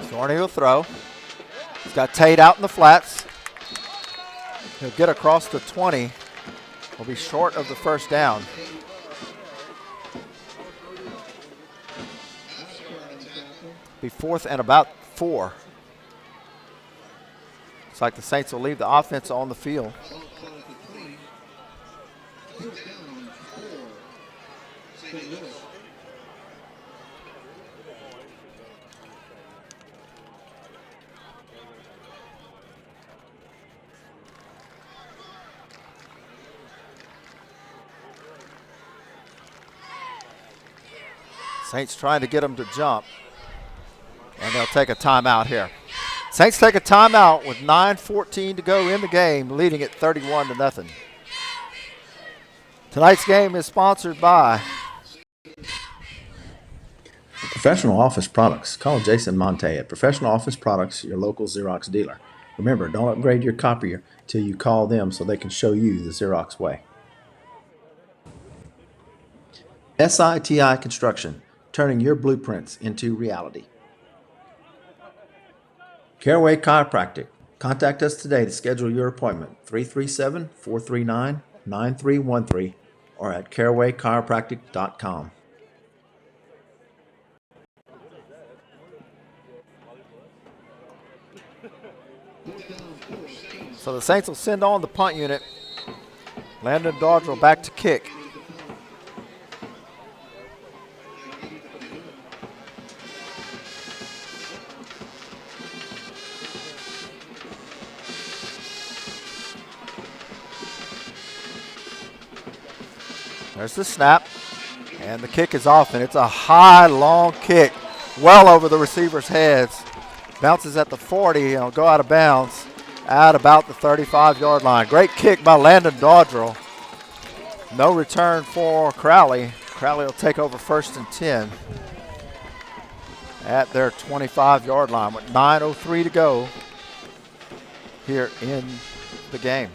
Thorny will throw. He's got Tate out in the flats. He'll get across the 20. Will be short of the first down. Be 4th and about 4. Looks like the Saints will leave the offense on the field. Saints trying to get them to jump. And they'll take a timeout here. Saints take a timeout with 9:14 to go in the game, leading it 31-0. Tonight's game is sponsored by Professional Office Products. Call Jason Monte at Professional Office Products, your local Xerox dealer. Remember, don't upgrade your copier till you call them so they can show you the Xerox way. SITI Construction, turning your blueprints into reality. Caraway Chiropractic. Contact us today to schedule your appointment, 337-439-9313 or at carawaychiropractic.com. So the Saints will send on the punt unit. Landon Dodrell back to kick. There's the snap, and the kick is off, and it's a high, long kick, well over the receiver's heads. Bounces at the 40, and it'll go out of bounds at about the 35-yard line. Great kick by Landon Dodrell. No return for Crowley. Crowley will take over 1st and 10 at their 25-yard line with 9:03 to go here in the game.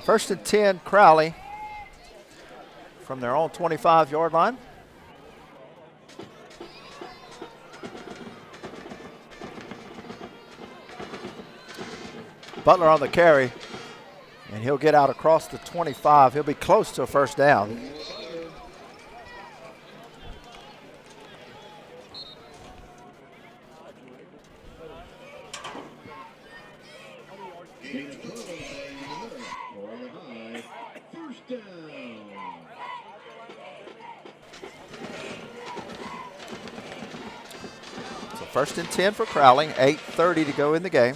First and 10, Crowley from their own 25-yard line. Butler on the carry, and he'll get out across the 25. He'll be close to a first down. First and 10 for Crowley, 8:30 to go in the game.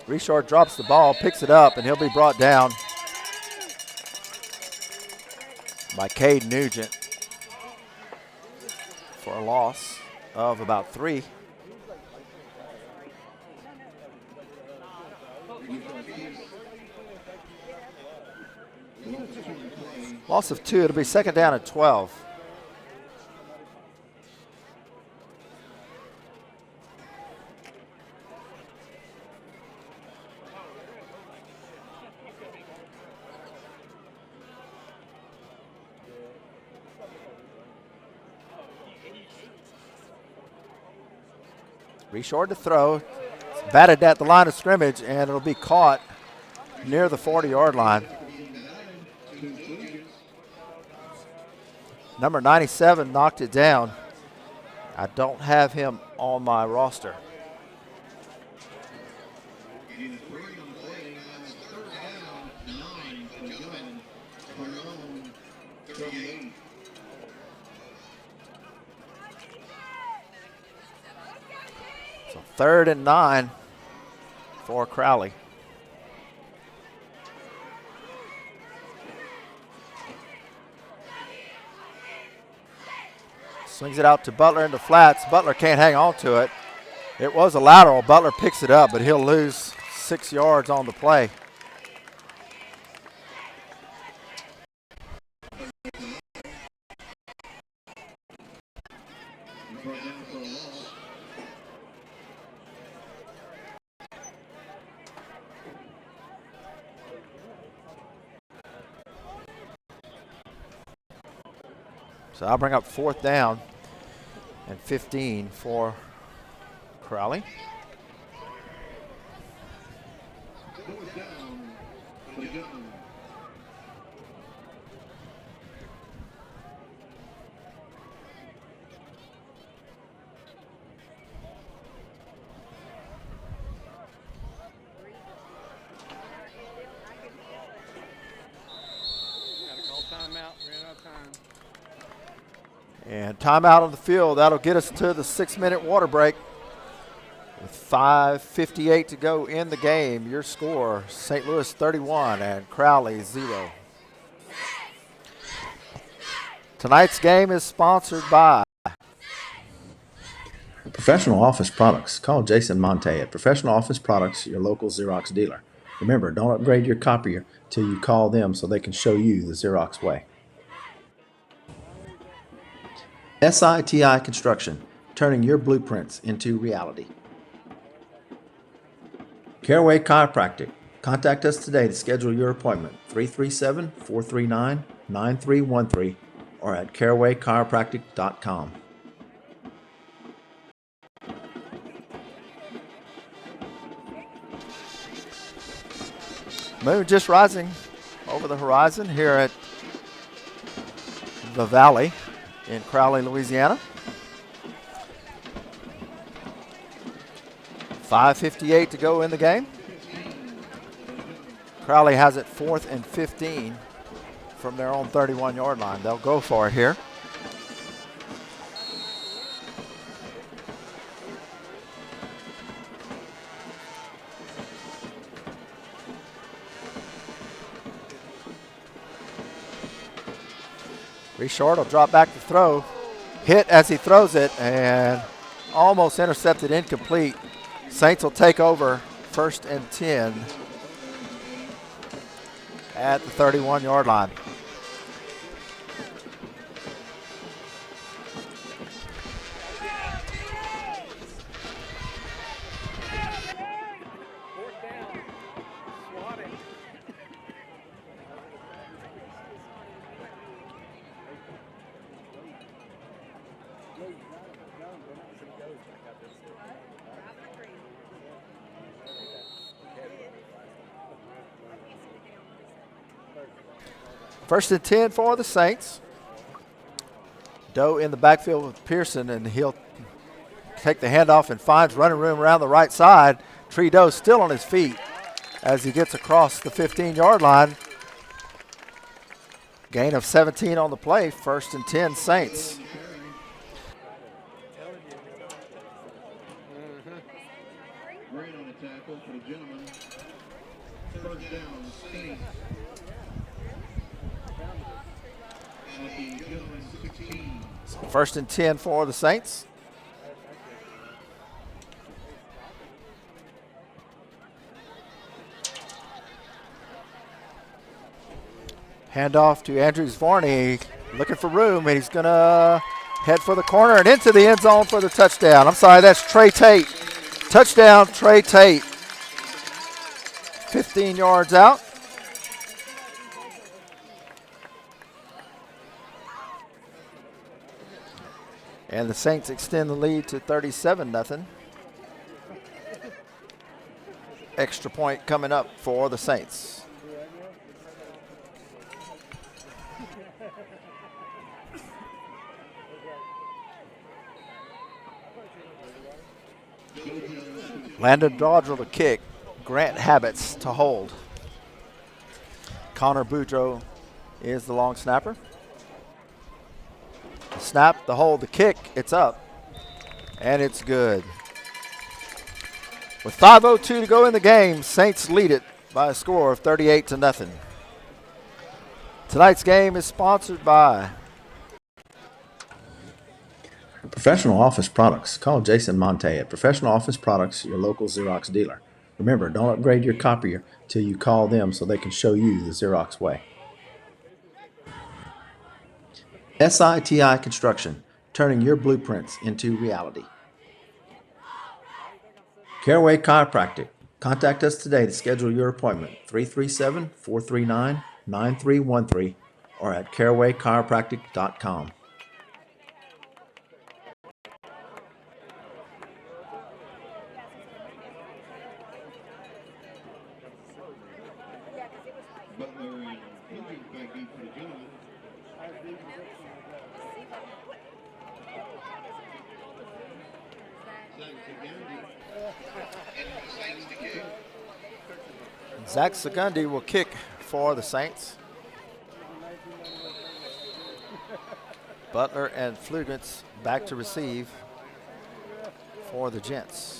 Richard drops the ball, picks it up, and he'll be brought down by Cade Nugent for a loss of about 3. Loss of 2. It'll be second down at 12. Reshort to throw. It's batted at the line of scrimmage, and it'll be caught near the 40-yard line. Number 97 knocked it down. I don't have him on my roster. So 3rd and 9 for Crowley. Swings it out to Butler in the flats. Butler can't hang on to it. It was a lateral. Butler picks it up, but he'll lose 6 yards on the play. So I'll bring up 4th down and 15 for Crowley. And timeout on the field. That'll get us to the 6-minute water break. With 5:58 to go in the game, your score, St. Louis 31 and Crowley 0. Tonight's game is sponsored by Professional Office Products. Call Jason Monte at Professional Office Products, your local Xerox dealer. Remember, don't upgrade your copier till you call them so they can show you the Xerox way. SITI Construction, turning your blueprints into reality. Caraway Chiropractic. Contact us today to schedule your appointment, 337-439-9313 or at carawaychiropractic.com. Moon just rising over the horizon here at the Valley in Crowley, Louisiana. 5:58 to go in the game. Crowley has it 4th and 15 from their own 31-yard line. They'll go for it here. Short will drop back to throw. Hit as he throws it and almost intercepted, incomplete. Saints will take over 1st and 10 at the 31-yard line. First and 10 for the Saints. Doe in the backfield with Pearson, and he'll take the handoff and finds running room around the right side. Doe still on his feet as he gets across the 15-yard line. Gain of 17 on the play. 1st and 10 Saints. Green on the tackle for the gentleman. 3rd down, Saints. At the gentleman's 16. 1st and 10 for the Saints. Handoff to Andrews Varney, looking for room, and he's going to head for the corner and into the end zone for the touchdown. I'm sorry, that's Trey Tate. Touchdown, Trey Tate. 15 yards out. And the Saints extend the lead to 37-0. Extra point coming up for the Saints. Landon Dodrell to kick. Grant Habits to hold. Connor Boudreaux is the long snapper. The snap, the hold, the kick, it's up. And it's good. With 5:02 to go in the game, Saints lead it by a score of 38-0. Tonight's game is sponsored by Professional Office Products. Call Jason Monte at Professional Office Products, your local Xerox dealer. Remember, don't upgrade your copier till you call them so they can show you the Xerox way. SITI Construction, turning your blueprints into reality. Caraway Chiropractic. Contact us today to schedule your appointment, 337-439-9313 or at carawaychiropractic.com. Butler and Hendricks back deep for the gentleman. Zach Segundi will kick for the Saints. Butler and Flugans back to receive for the Gents.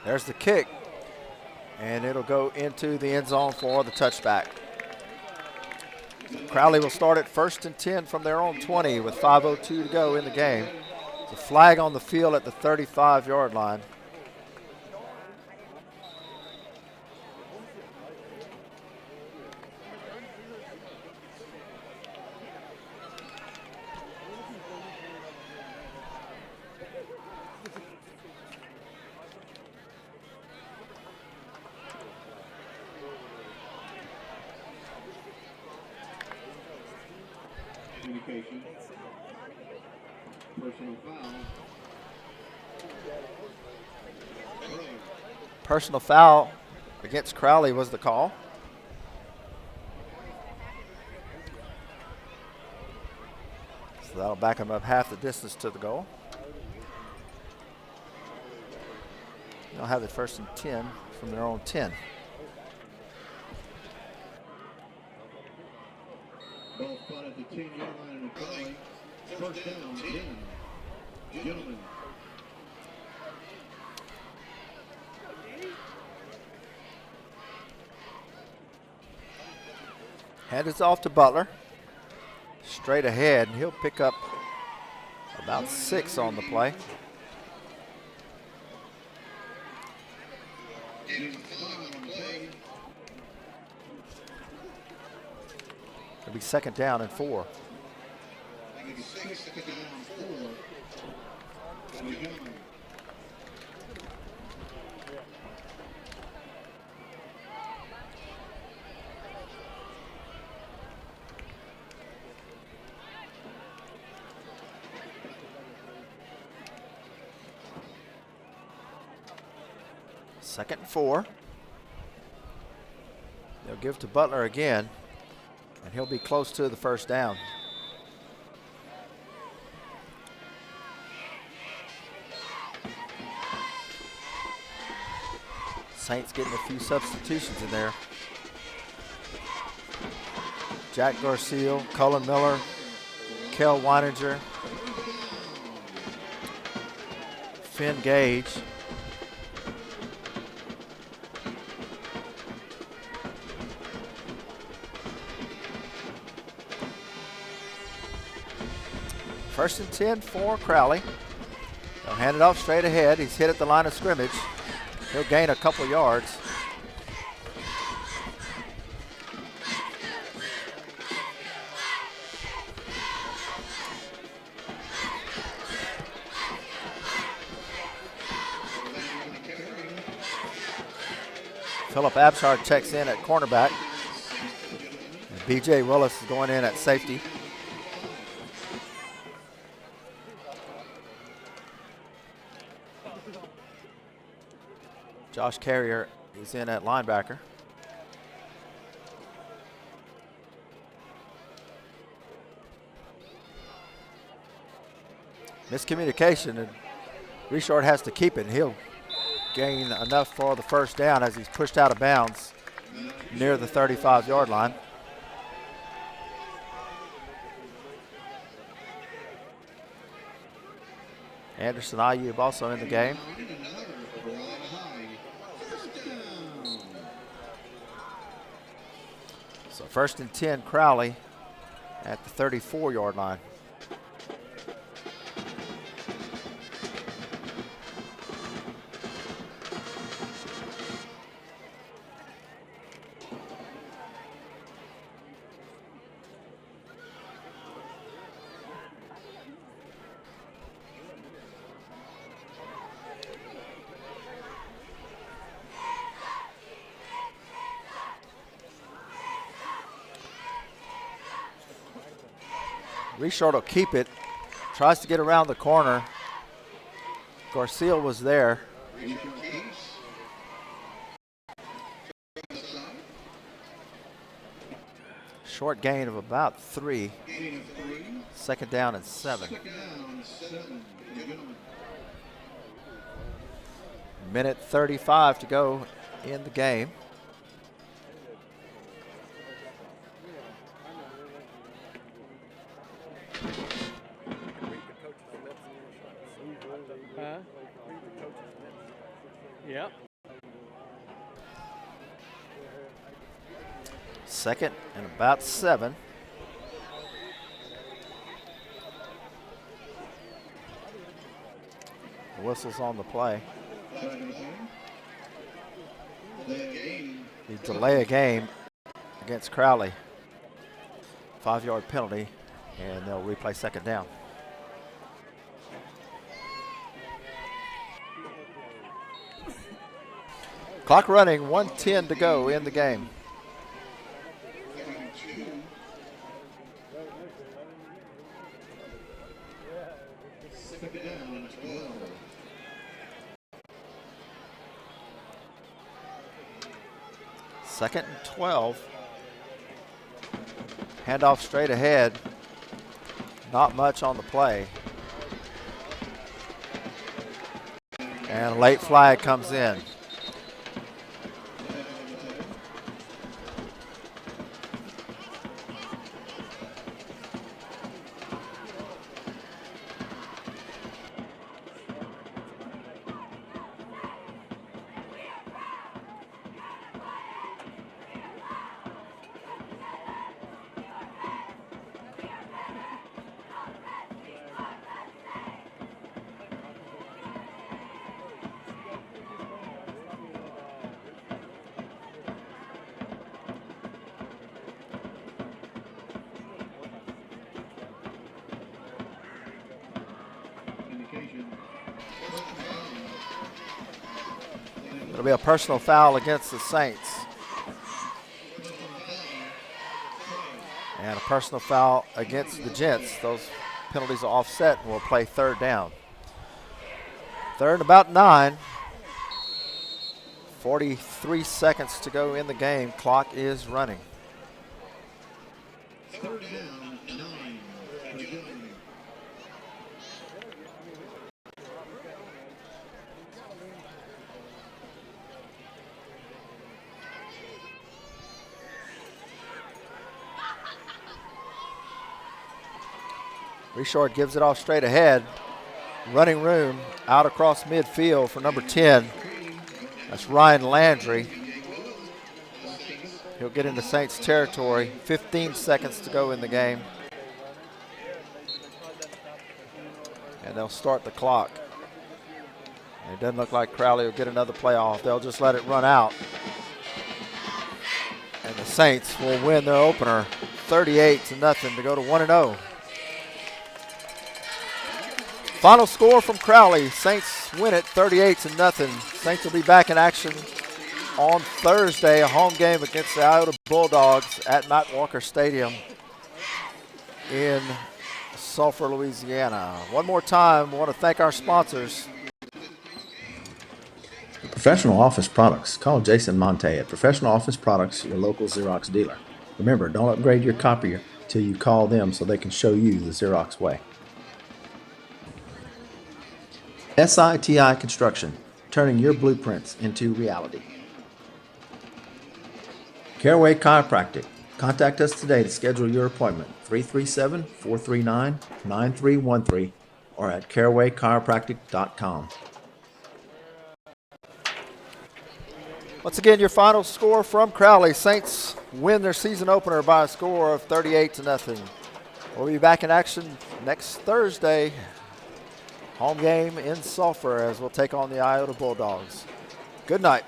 There's the kick, and it'll go into the end zone for the touchback. Crowley will start at 1st and 10 from their own 20 with 5:02 to go in the game. The flag on the field at the 35-yard line. Communication. Personal foul. Personal foul against Crowley was the call. So that'll back him up half the distance to the goal. They'll have it 1st and 10 from their own 10. Ball spot at the 10-yard line and a play. First down, 10. Gentlemen. Hand is off to Butler. Straight ahead, and he'll pick up about 6 on the play. It'll be 2nd down and 4. Second and 4. They'll give to Butler again, and he'll be close to the 1st down. Saints getting a few substitutions in there. Jack Garcia, Cullen Miller, Kel Weininger, Finn Gage. First and 10 for Crowley. They'll hand it off straight ahead. He's hit at the line of scrimmage. He'll gain a couple yards. Philip Abshard checks in at cornerback. And B.J. Willis is going in at safety. Josh Carrier is in at linebacker. Miscommunication, and Richard has to keep it. He'll gain enough for the first down as he's pushed out of bounds near the 35-yard line. Anderson Ayub also in the game. So first and 10, Crowley at the 34-yard line. Richard will keep it, tries to get around the corner. Garcia was there. Short gain of about 3. Second down and 7. Minute 35 to go in the game. Yep. Second and about 7. The whistle's on the play. The delay a game against Crowley. 5-yard penalty, and they'll replay second down. Clock running, 1:10 to go in the game. Second and 12. Handoff straight ahead. Not much on the play. And a late flag comes in. It'll be a personal foul against the Saints. And a personal foul against the Gents. Those penalties are offset and we'll play third down. Third and about 9. 43 seconds to go in the game. Clock is running. Third down, 9. Richard gives it off straight ahead. Running room out across midfield for number 10. That's Ryan Landry. He'll get into Saints territory. 15 seconds to go in the game. and they'll start the clock. And it doesn't look like Crowley will get another play off. They'll just let it run out. And the Saints will win their opener 38-0 to go to 1-0. Final score from Crowley. Saints win it 38-0. Saints will be back in action on Thursday, a home game against the Iota Bulldogs at Matt Walker Stadium in Sulphur, Louisiana. One more time, I want to thank our sponsors. Professional office products. Call Jason Monte at Professional Office Products, your local Xerox dealer. Remember, don't upgrade your copier till you call them so they can show you the Xerox way. SITI Construction, turning your blueprints into reality. Caraway Chiropractic. Contact us today to schedule your appointment, 337-439-9313 or at carawaychiropractic.com. Once again, your final score from Crowley. Saints win their season opener by a score of 38-0. We'll be back in action next Thursday. Home game in Sulphur as we'll take on the Iota Bulldogs. Good night.